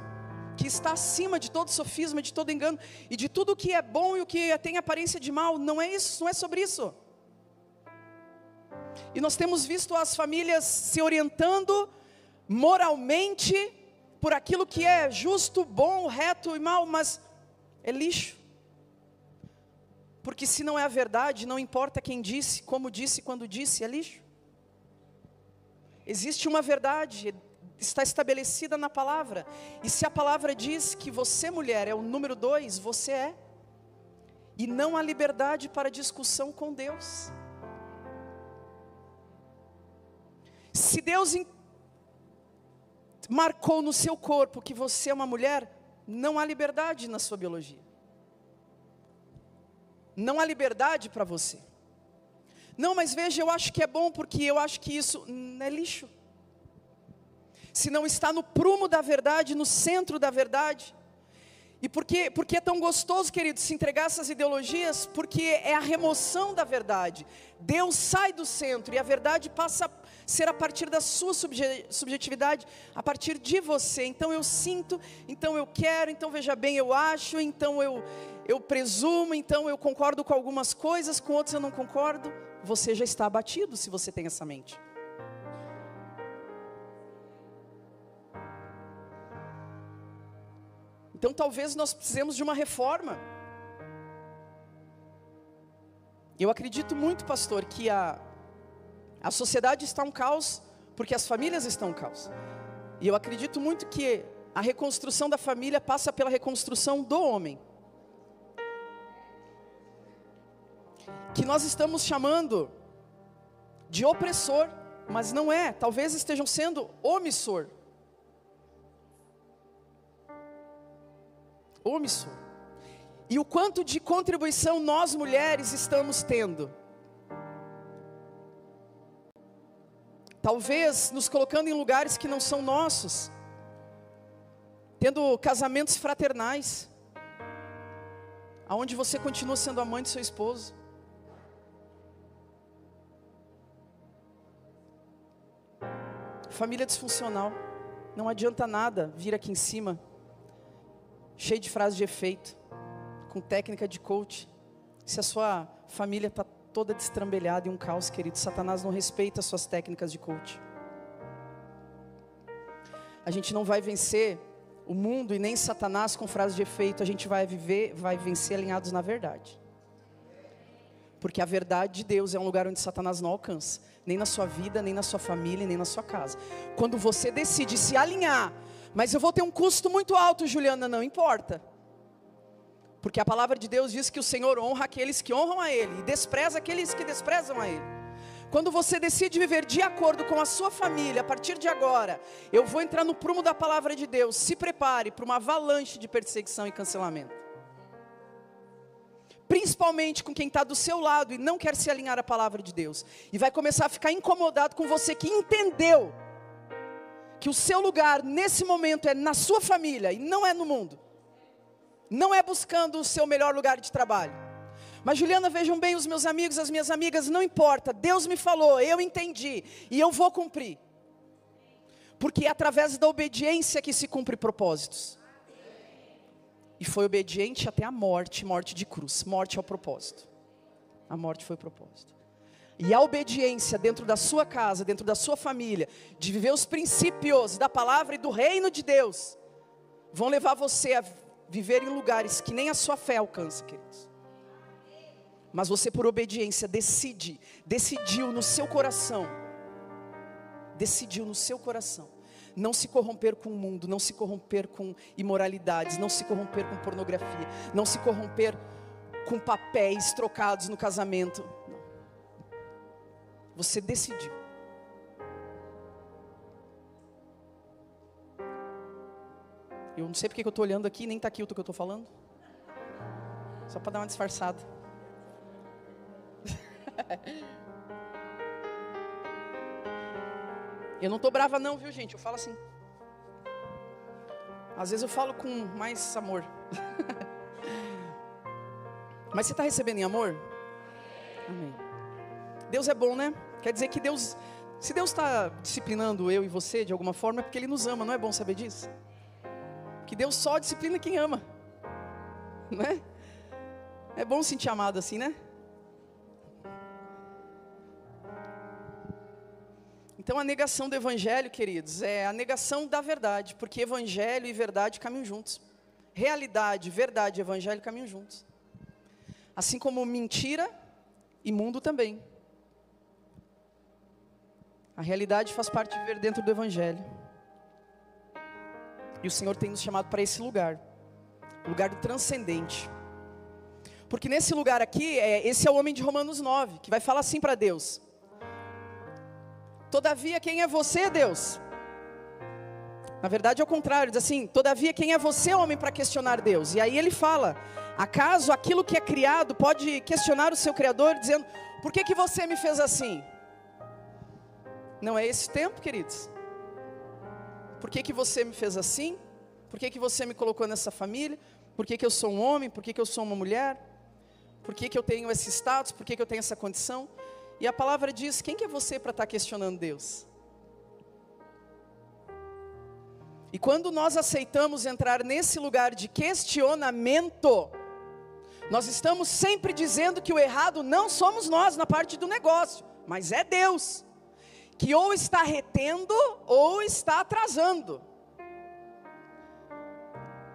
que está acima de todo sofisma, de todo engano, e de tudo o que é bom e o que tem aparência de mal. Não é isso, não é sobre isso. E nós temos visto as famílias se orientando moralmente por aquilo que é justo, bom, reto e mal, mas é lixo. Porque se não é a verdade, não importa quem disse, como disse, quando disse, é lixo. Existe uma verdade, está estabelecida na palavra. E se a palavra diz que você, mulher, é o número 2, você é. E não há liberdade para discussão com Deus. Se Deus marcou no seu corpo que você é uma mulher, não há liberdade na sua biologia. Não há liberdade para você. Não, mas veja, eu acho que é bom porque eu acho que isso é lixo. Se não está no prumo da verdade, no centro da verdade. E por que é tão gostoso, querido, se entregar a essas ideologias? Porque é a remoção da verdade. Deus sai do centro e a verdade passa a ser a partir da sua subjetividade, a partir de você. Então eu sinto, então eu quero, então veja bem, eu acho, então eu presumo, então eu concordo com algumas coisas, com outras eu não concordo. Você já está abatido se você tem essa mente. Então talvez nós precisemos de uma reforma. Eu acredito muito, pastor, que a sociedade está um caos, porque as famílias estão um caos. E eu acredito muito que a reconstrução da família passa pela reconstrução do homem. Que nós estamos chamando de opressor, mas não é, talvez estejam sendo omissor. Omissor. E o quanto de contribuição nós mulheres estamos tendo. Talvez nos colocando em lugares que não são nossos. Tendo casamentos fraternais. Aonde você continua sendo a mãe do seu esposo. Família disfuncional. Não adianta nada vir aqui em cima, cheio de frases de efeito, com técnica de coach, se a sua família está toda destrambelhada e um caos, querido. Satanás não respeita as suas técnicas de coach. A gente não vai vencer o mundo e nem Satanás com frases de efeito. A gente vai vencer alinhados na verdade. Porque a verdade de Deus é um lugar onde Satanás não alcança. Nem na sua vida, nem na sua família, nem na sua casa. Quando você decide se alinhar, mas eu vou ter um custo muito alto, Juliana, não importa. Porque a palavra de Deus diz que o Senhor honra aqueles que honram a Ele e despreza aqueles que desprezam a Ele. Quando você decide viver de acordo com a sua família, a partir de agora, eu vou entrar no prumo da palavra de Deus. Se prepare para uma avalanche de perseguição e cancelamento. Principalmente com quem está do seu lado e não quer se alinhar à palavra de Deus. E vai começar a ficar incomodado com você que entendeu que o seu lugar nesse momento é na sua família e não é no mundo. Não é buscando o seu melhor lugar de trabalho. Mas Juliana, vejam bem os meus amigos, as minhas amigas, não importa. Deus me falou, eu entendi e eu vou cumprir. Porque é através da obediência que se cumpre propósitos. E foi obediente até a morte, morte de cruz. Morte é o propósito. A morte foi o propósito. E a obediência dentro da sua casa, dentro da sua família, de viver os princípios da palavra e do reino de Deus, vão levar você a viver em lugares que nem a sua fé alcança, queridos. Mas você, por obediência, decidiu no seu coração, não se corromper com o mundo, não se corromper com imoralidades, não se corromper com pornografia, não se corromper com papéis trocados no casamento. Não. Você decidiu. Eu não sei porque que eu estou olhando aqui, nem está aqui o que eu estou falando. Só para dar uma disfarçada. Eu não estou brava não, viu gente? Eu falo assim. Às vezes eu falo com mais amor. Mas você está recebendo em amor? Amém. Deus é bom, né? Quer dizer que Deus, se Deus está disciplinando eu e você de alguma forma, é porque Ele nos ama, não é bom saber disso? Que Deus só disciplina quem ama, não é? É bom sentir amado assim, né? Então a negação do evangelho, queridos, é a negação da verdade, porque evangelho e verdade caminham juntos. Realidade, verdade e evangelho caminham juntos. Assim como mentira e mundo também. A realidade faz parte de viver dentro do evangelho. E o Senhor tem nos chamado para esse lugar, lugar do transcendente. Porque nesse lugar aqui, esse é o homem de Romanos 9, que vai falar assim para Deus: todavia, quem é você, Deus? Na verdade é o contrário, diz assim: todavia, quem é você, homem, para questionar Deus? E aí ele fala: acaso aquilo que é criado pode questionar o seu Criador, dizendo: por que você me fez assim? Não é esse tempo, queridos? Por que você me fez assim? Por que você me colocou nessa família? Por que eu sou um homem? Por que eu sou uma mulher? Por que eu tenho esse status? Por que eu tenho essa condição? E a palavra diz: quem que é você para estar questionando Deus? E quando nós aceitamos entrar nesse lugar de questionamento, nós estamos sempre dizendo que o errado não somos nós na parte do negócio, mas é Deus, que ou está retendo ou está atrasando.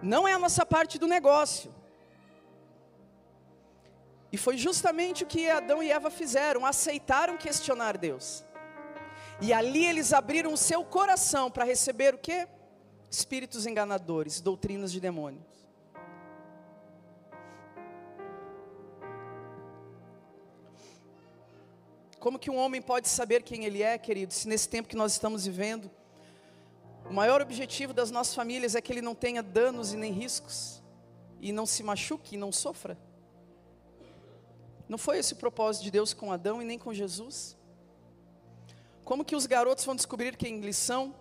Não é a nossa parte do negócio. E foi justamente o que Adão e Eva fizeram, aceitaram questionar Deus. E ali eles abriram o seu coração para receber o quê? Espíritos enganadores, doutrinas de demônios. Como que um homem pode saber quem ele é, querido, se nesse tempo que nós estamos vivendo, o maior objetivo das nossas famílias é que ele não tenha danos e nem riscos, e não se machuque e não sofra? Não foi esse o propósito de Deus com Adão e nem com Jesus? Como que os garotos vão descobrir quem eles são?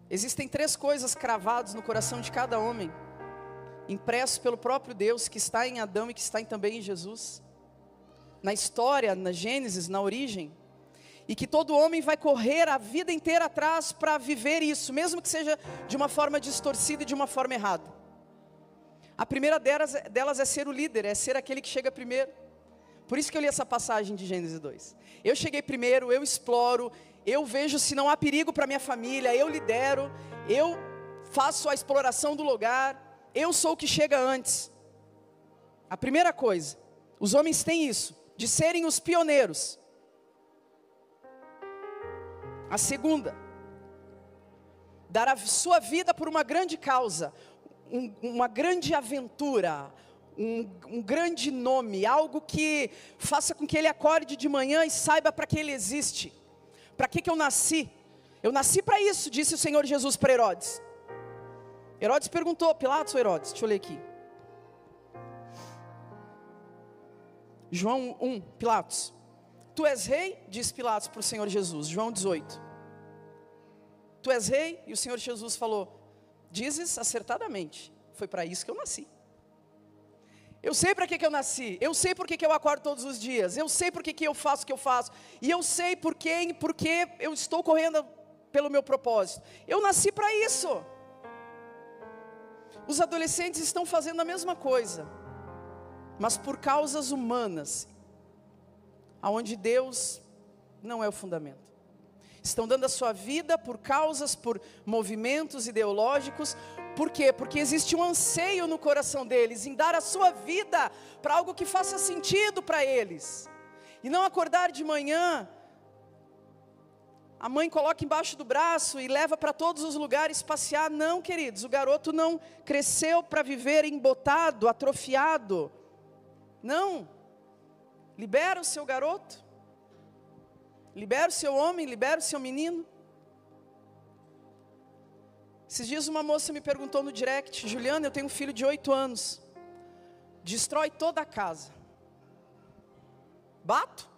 Existem 3 coisas cravadas no coração de cada homem, impressos pelo próprio Deus, que está em Adão e que está também em Jesus. Na história, na Gênesis, na origem. E que todo homem vai correr a vida inteira atrás para viver isso, mesmo que seja de uma forma distorcida e de uma forma errada. A primeira delas é ser o líder, é ser aquele que chega primeiro. Por isso que eu li essa passagem de Gênesis 2. Eu cheguei primeiro, eu exploro, eu vejo se não há perigo para minha família, eu lidero, eu faço a exploração do lugar, eu sou o que chega antes. A primeira coisa, os homens têm isso, de serem os pioneiros. A segunda, dar a sua vida por uma grande causa, uma grande aventura, um grande nome, algo que faça com que ele acorde de manhã e saiba para que ele existe. Para que eu nasci? Eu nasci para isso, disse o Senhor Jesus para Herodes. Herodes perguntou, Pilatos ou Herodes? Deixa eu ler aqui. João 1, Pilatos. Tu és rei? Diz Pilatos para o Senhor Jesus. João 18. Tu és rei? E o Senhor Jesus falou, dizes acertadamente, foi para isso que eu nasci. Eu sei para que eu nasci, eu sei por que eu acordo todos os dias, eu sei por que eu faço o que eu faço, e eu sei porque eu estou correndo pelo meu propósito. Eu nasci para isso. Os adolescentes estão fazendo a mesma coisa, mas por causas humanas, aonde Deus não é o fundamento. Estão dando a sua vida por causas, por movimentos ideológicos. Por quê? Porque existe um anseio no coração deles em dar a sua vida para algo que faça sentido para eles. E não acordar de manhã, a mãe coloca embaixo do braço e leva para todos os lugares passear. Não, queridos, o garoto não cresceu para viver embotado, atrofiado. Não. Libera o seu garoto. Libera o seu homem, libera o seu menino. Esses dias uma moça me perguntou no direct, Juliana, eu tenho um filho de 8 anos, destrói toda a casa. Bato?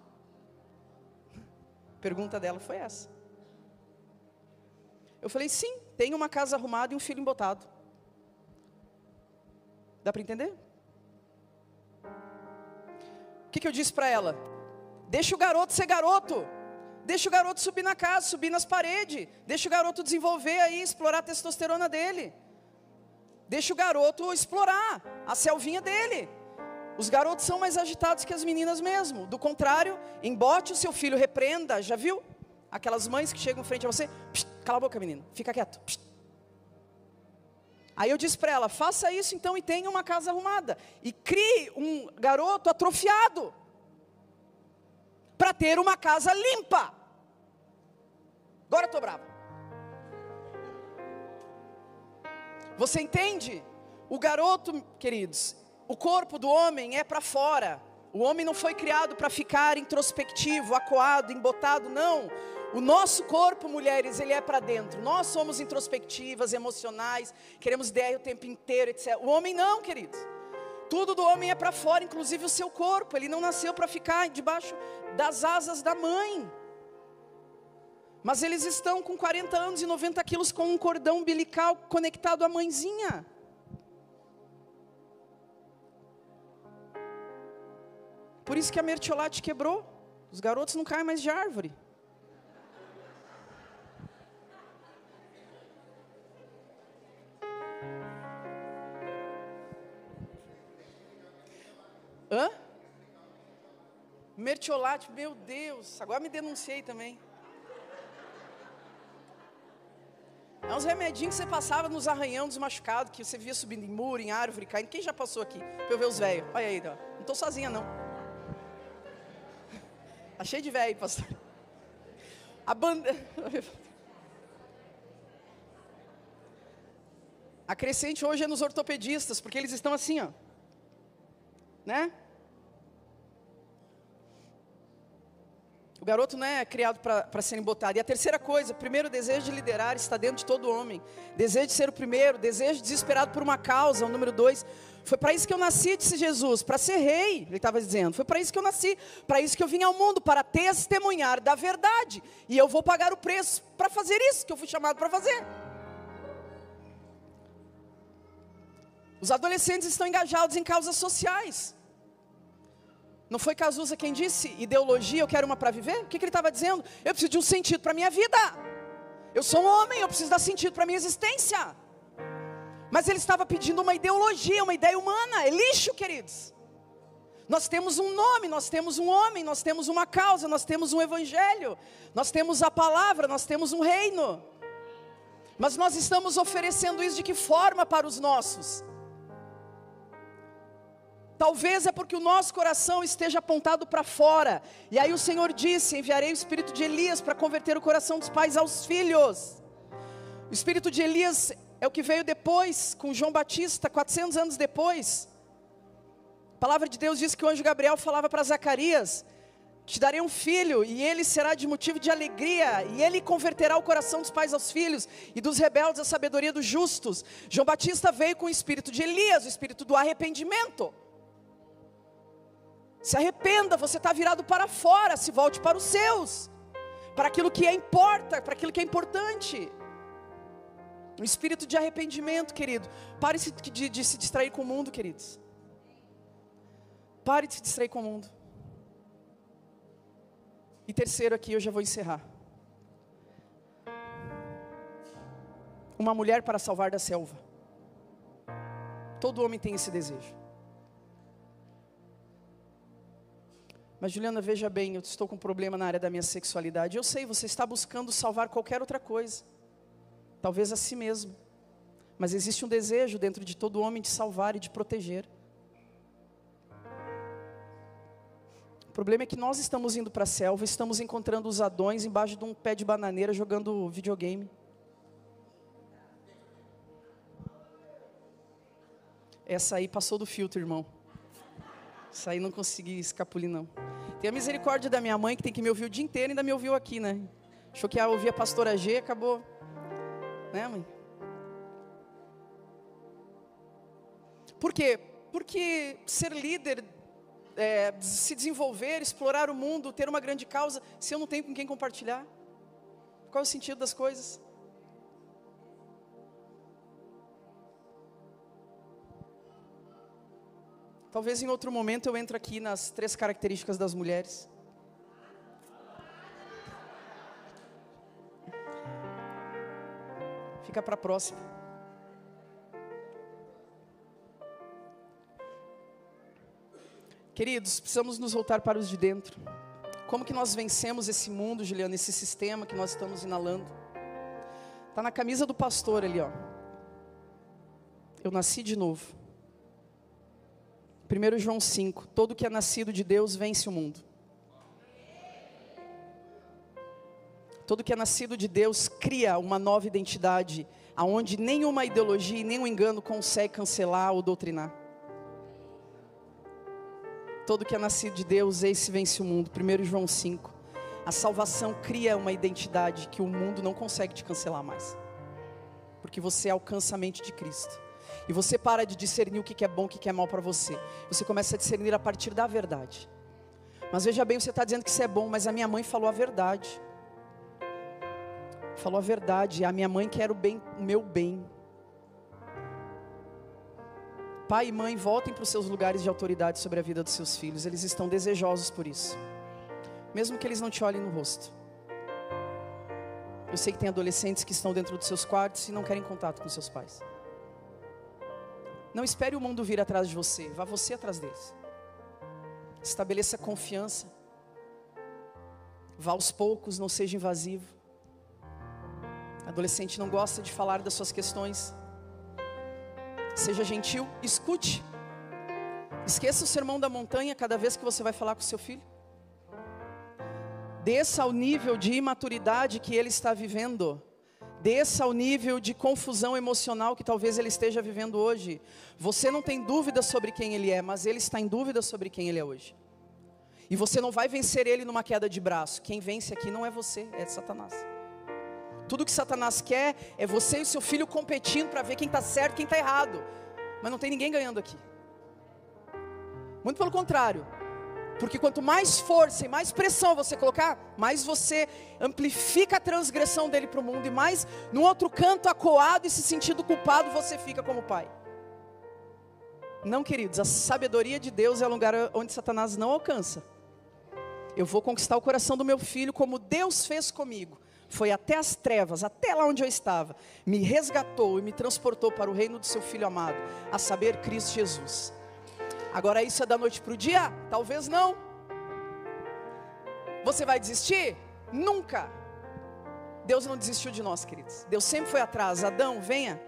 A pergunta dela foi essa. Eu falei, sim, tem uma casa arrumada e um filho embotado. Dá para entender? O que eu disse para ela? Deixa o garoto ser garoto. Deixa o garoto subir na casa, subir nas paredes. Deixa o garoto desenvolver aí, explorar a testosterona dele. Deixa o garoto explorar a selvinha dele. Os garotos são mais agitados que as meninas mesmo. Do contrário, embote o seu filho, repreenda. Já viu? Aquelas mães que chegam em frente a você. Psst, cala a boca, menino, fica quieto. Psst. Aí eu disse para ela, faça isso então e tenha uma casa arrumada. E crie um garoto atrofiado. Para ter uma casa limpa. Agora eu estou brava. Você entende? O garoto, queridos, o corpo do homem é para fora. O homem não foi criado para ficar introspectivo, acuado, embotado, não. O nosso corpo, mulheres, ele é para dentro. Nós somos introspectivas, emocionais, queremos ideia o tempo inteiro, etc. O homem não, queridos. Tudo do homem é para fora, inclusive o seu corpo. Ele não nasceu para ficar debaixo das asas da mãe. Mas eles estão com 40 anos e 90 quilos com um cordão umbilical conectado à mãezinha. Por isso que a mertiolate quebrou. Os garotos não caem mais de árvore. Hã? Mertiolate, meu Deus, agora me denunciei também. É uns remedinhos que você passava nos arranhão dos machucados, que você via subindo em muro, em árvore, caindo. Quem já passou aqui? Pra eu ver os velhos. Olha aí, ó. Não estou sozinha, não. Tá cheio de velho, pastor. A crescente hoje é nos ortopedistas, porque eles estão assim, ó. Né? O garoto não é criado para ser embotado. E a terceira coisa, o primeiro desejo de liderar está dentro de todo homem. Desejo de ser o primeiro, desejo desesperado por uma causa, o número 2. Foi para isso que eu nasci, disse Jesus, para ser rei, ele estava dizendo. Foi para isso que eu nasci, para isso que eu vim ao mundo, para testemunhar da verdade. E eu vou pagar o preço para fazer isso que eu fui chamado para fazer. Os adolescentes estão engajados em causas sociais. Não foi Cazuza quem disse, ideologia, eu quero uma para viver? O que ele estava dizendo? Eu preciso de um sentido para a minha vida. Eu sou um homem, eu preciso dar sentido para a minha existência. Mas ele estava pedindo uma ideologia, uma ideia humana. É lixo, queridos. Nós temos um nome, nós temos um homem, nós temos uma causa, nós temos um evangelho, nós temos a palavra, nós temos um reino. Mas nós estamos oferecendo isso de que forma para os nossos? Talvez é porque o nosso coração esteja apontado para fora. E aí o Senhor disse, enviarei o espírito de Elias para converter o coração dos pais aos filhos. O espírito de Elias é o que veio depois, com João Batista, 400 anos depois. A palavra de Deus diz que o anjo Gabriel falava para Zacarias, te darei um filho, e ele será de motivo de alegria, e ele converterá o coração dos pais aos filhos, e dos rebeldes a sabedoria dos justos. João Batista veio com o espírito de Elias, o espírito do arrependimento. Se arrependa, você está virado para fora, se volte para os seus, para aquilo que importa, para aquilo que é importante. Um espírito de arrependimento, querido. Pare de se distrair com o mundo, queridos. Pare de se distrair com o mundo. E terceiro aqui, eu já vou encerrar. Uma mulher para salvar da selva. Todo homem tem esse desejo. Mas Juliana, veja bem, eu estou com um problema na área da minha sexualidade. Eu sei, você está buscando salvar qualquer outra coisa. Talvez a si mesmo. Mas existe um desejo dentro de todo homem de salvar e de proteger. O problema é que nós estamos indo para a selva, estamos encontrando os Adões embaixo de um pé de bananeira jogando videogame. Essa aí passou do filtro, irmão. Essa aí não consegui escapulir, não. Tem a misericórdia da minha mãe, que tem que me ouvir o dia inteiro e ainda me ouviu aqui, né? Achou que ia ouvir a pastora G, acabou. Né, mãe? Por quê? Porque ser líder, se desenvolver, explorar o mundo, ter uma grande causa, se eu não tenho com quem compartilhar, qual é o sentido das coisas? Talvez em outro momento eu entre aqui nas 3 características das mulheres. Fica para a próxima. Queridos, precisamos nos voltar para os de dentro. Como que nós vencemos esse mundo, Juliana, esse sistema que nós estamos inalando? Está na camisa do pastor ali, ó. Eu nasci de novo. 1 João 5, todo que é nascido de Deus vence o mundo. Todo que é nascido de Deus cria uma nova identidade, aonde nenhuma ideologia e nenhum engano consegue cancelar ou doutrinar. Todo que é nascido de Deus, esse vence o mundo. 1 João 5. A salvação cria uma identidade que o mundo não consegue te cancelar mais. Porque você alcança a mente de Cristo. E você para de discernir o que é bom, o que é mal para você. Você começa a discernir a partir da verdade. Mas veja bem, você está dizendo que isso é bom, mas a minha mãe falou a verdade. Falou a verdade, a minha mãe quer o bem, o meu bem. Pai e mãe, voltem para os seus lugares de autoridade sobre a vida dos seus filhos. Eles estão desejosos por isso. Mesmo que eles não te olhem no rosto. Eu sei que tem adolescentes que estão dentro dos seus quartos e não querem contato com seus pais. Não espere o mundo vir atrás de você, vá você atrás deles. Estabeleça confiança. Vá aos poucos, não seja invasivo. Adolescente não gosta de falar das suas questões. Seja gentil, escute. Esqueça o sermão da montanha cada vez que você vai falar com seu filho. Desça ao nível de imaturidade que ele está vivendo. Desça ao nível de confusão emocional que talvez ele esteja vivendo hoje. Você não tem dúvida sobre quem ele é, mas ele está em dúvida sobre quem ele é hoje. E você não vai vencer ele numa queda de braço. Quem vence aqui não é você, é Satanás. Tudo que Satanás quer é você e o seu filho competindo para ver quem está certo e quem está errado. Mas não tem ninguém ganhando aqui. Muito pelo contrário. Porque quanto mais força e mais pressão você colocar, mais você amplifica a transgressão dele para o mundo. E mais no outro canto acuado e se sentindo culpado você fica como pai. Não, queridos, a sabedoria de Deus é um lugar onde Satanás não alcança. Eu vou conquistar o coração do meu filho como Deus fez comigo. Foi até as trevas, até lá onde eu estava, me resgatou e me transportou para o reino do seu Filho amado, a saber, Cristo Jesus. Agora isso é da noite para o dia? Talvez não. Você vai desistir? Nunca. Deus não desistiu de nós, queridos. Deus sempre foi atrás. Adão, venha.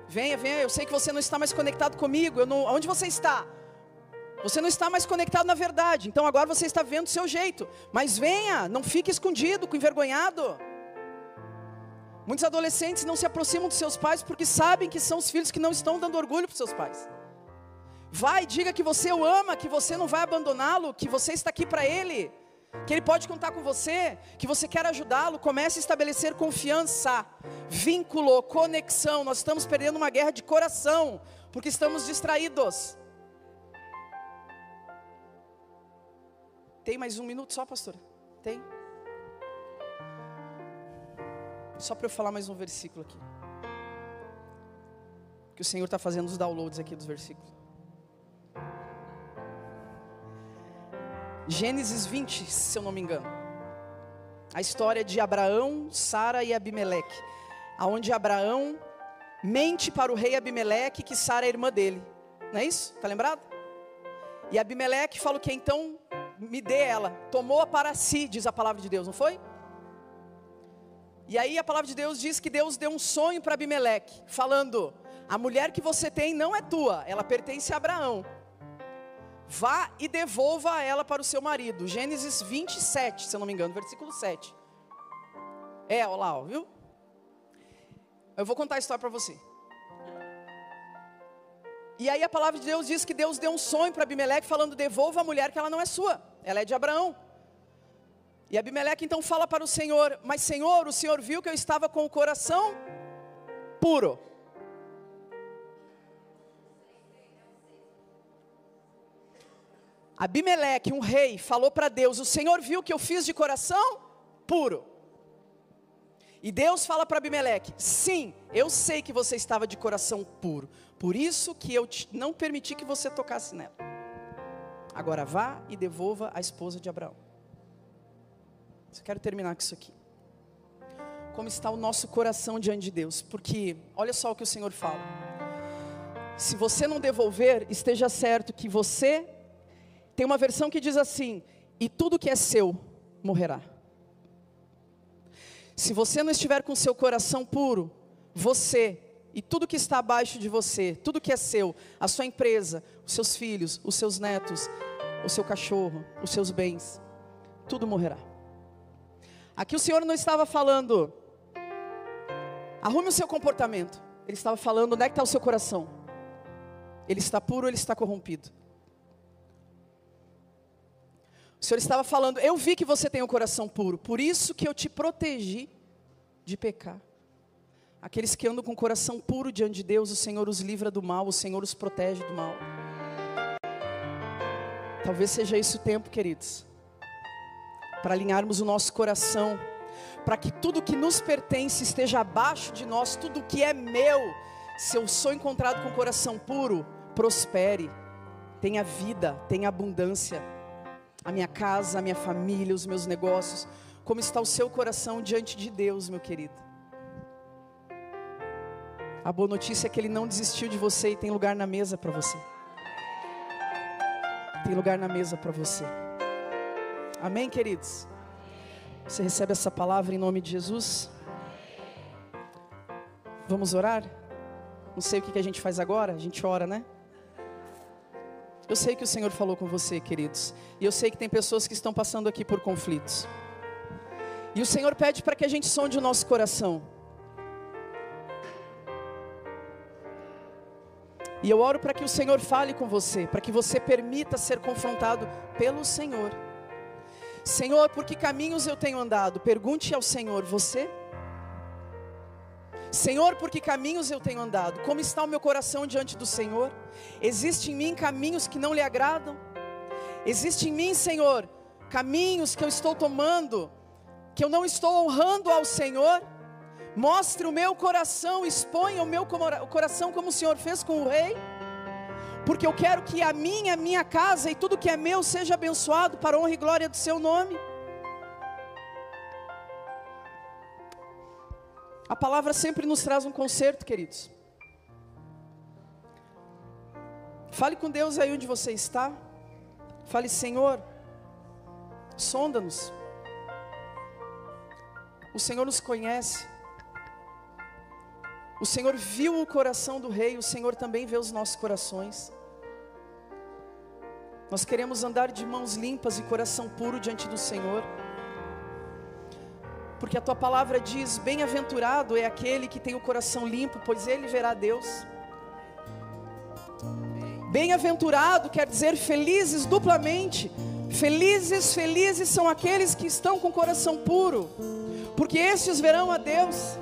Venha, venha. Eu sei que você não está mais conectado comigo. Onde você está? Você não está mais conectado na verdade. Então agora você está vendo o seu jeito. Mas venha, não fique escondido, envergonhado. Muitos adolescentes não se aproximam dos seus pais porque sabem que são os filhos que não estão dando orgulho para os seus pais. Vai, diga que você o ama, que você não vai abandoná-lo, que você está aqui para ele, que ele pode contar com você, que você quer ajudá-lo. Comece a estabelecer confiança, vínculo, conexão. Nós estamos perdendo uma guerra de coração, porque estamos distraídos. Tem mais 1 minuto só, pastora? Tem? Só para eu falar mais um versículo aqui, que o Senhor está fazendo os downloads aqui dos versículos. Gênesis 20, se eu não me engano. A história de Abraão, Sara e Abimeleque, aonde Abraão mente para o rei Abimeleque que Sara é irmã dele. Não é isso? Está lembrado? E Abimeleque fala o que? Então me dê ela. Tomou-a para si, diz a palavra de Deus, não foi? E aí a palavra de Deus diz que Deus deu um sonho para Abimeleque, falando: a mulher que você tem não é tua, ela pertence a Abraão. Vá e devolva ela para o seu marido. Gênesis 27, se eu não me engano, versículo 7. Olha lá, viu? Eu vou contar a história para você. E aí a palavra de Deus diz que Deus deu um sonho para Abimeleque, falando: devolva a mulher que ela não é sua, ela é de Abraão. E Abimeleque então fala para o Senhor: mas Senhor, o Senhor viu que eu estava com o coração puro. Abimeleque, um rei, falou para Deus: o Senhor viu que eu fiz de coração puro. E Deus fala para Abimeleque: sim, eu sei que você estava de coração puro, por isso que eu não permiti que você tocasse nela. Agora vá e devolva a esposa de Abraão. Eu quero terminar com isso aqui. Como está o nosso coração diante de Deus? Porque olha só o que o Senhor fala: se você não devolver, esteja certo que você... Tem uma versão que diz assim: e tudo que é seu morrerá. Se você não estiver com seu coração puro, você e tudo que está abaixo de você, tudo que é seu, a sua empresa, os seus filhos, os seus netos, o seu cachorro, os seus bens, tudo morrerá. Aqui o Senhor não estava falando: arrume o seu comportamento. Ele estava falando: onde é que está o seu coração? Ele está puro ou ele está corrompido? O Senhor estava falando: eu vi que você tem um coração puro, por isso que eu te protegi de pecar. Aqueles que andam com o coração puro diante de Deus, o Senhor os livra do mal, o Senhor os protege do mal. Talvez seja esse o tempo, queridos, para alinharmos o nosso coração, para que tudo que nos pertence esteja abaixo de nós, tudo que é meu. Se eu sou encontrado com o coração puro, prospere, tenha vida, tenha abundância. A minha casa, a minha família, os meus negócios. Como está o seu coração diante de Deus, meu querido? A boa notícia é que Ele não desistiu de você e tem lugar na mesa para você. Tem lugar na mesa para você. Amém, queridos? Você recebe essa palavra em nome de Jesus? Vamos orar? Não sei o que a gente faz agora, a gente ora, né? Eu sei que o Senhor falou com você, queridos. E eu sei que tem pessoas que estão passando aqui por conflitos. E o Senhor pede para que a gente sonde o nosso coração. E eu oro para que o Senhor fale com você, para que você permita ser confrontado pelo Senhor. Senhor, por que caminhos eu tenho andado? Pergunte ao Senhor: você? Senhor, por que caminhos eu tenho andado? Como está o meu coração diante do Senhor? Existe em mim caminhos que não lhe agradam? Existe em mim, Senhor, caminhos que eu estou tomando, que eu não estou honrando ao Senhor? Mostre o meu coração, exponha o meu coração como o Senhor fez com o rei. Porque eu quero que a minha casa e tudo que é meu seja abençoado para a honra e glória do seu nome. A palavra sempre nos traz um conserto, queridos. Fale com Deus aí onde você está. Fale: Senhor, sonda-nos. O Senhor nos conhece. O Senhor viu o coração do rei, o Senhor também vê os nossos corações. Nós queremos andar de mãos limpas e coração puro diante do Senhor. Porque a tua palavra diz: bem-aventurado é aquele que tem o coração limpo, pois ele verá Deus. Bem-aventurado quer dizer felizes duplamente. Felizes são aqueles que estão com o coração puro, porque estes verão a Deus.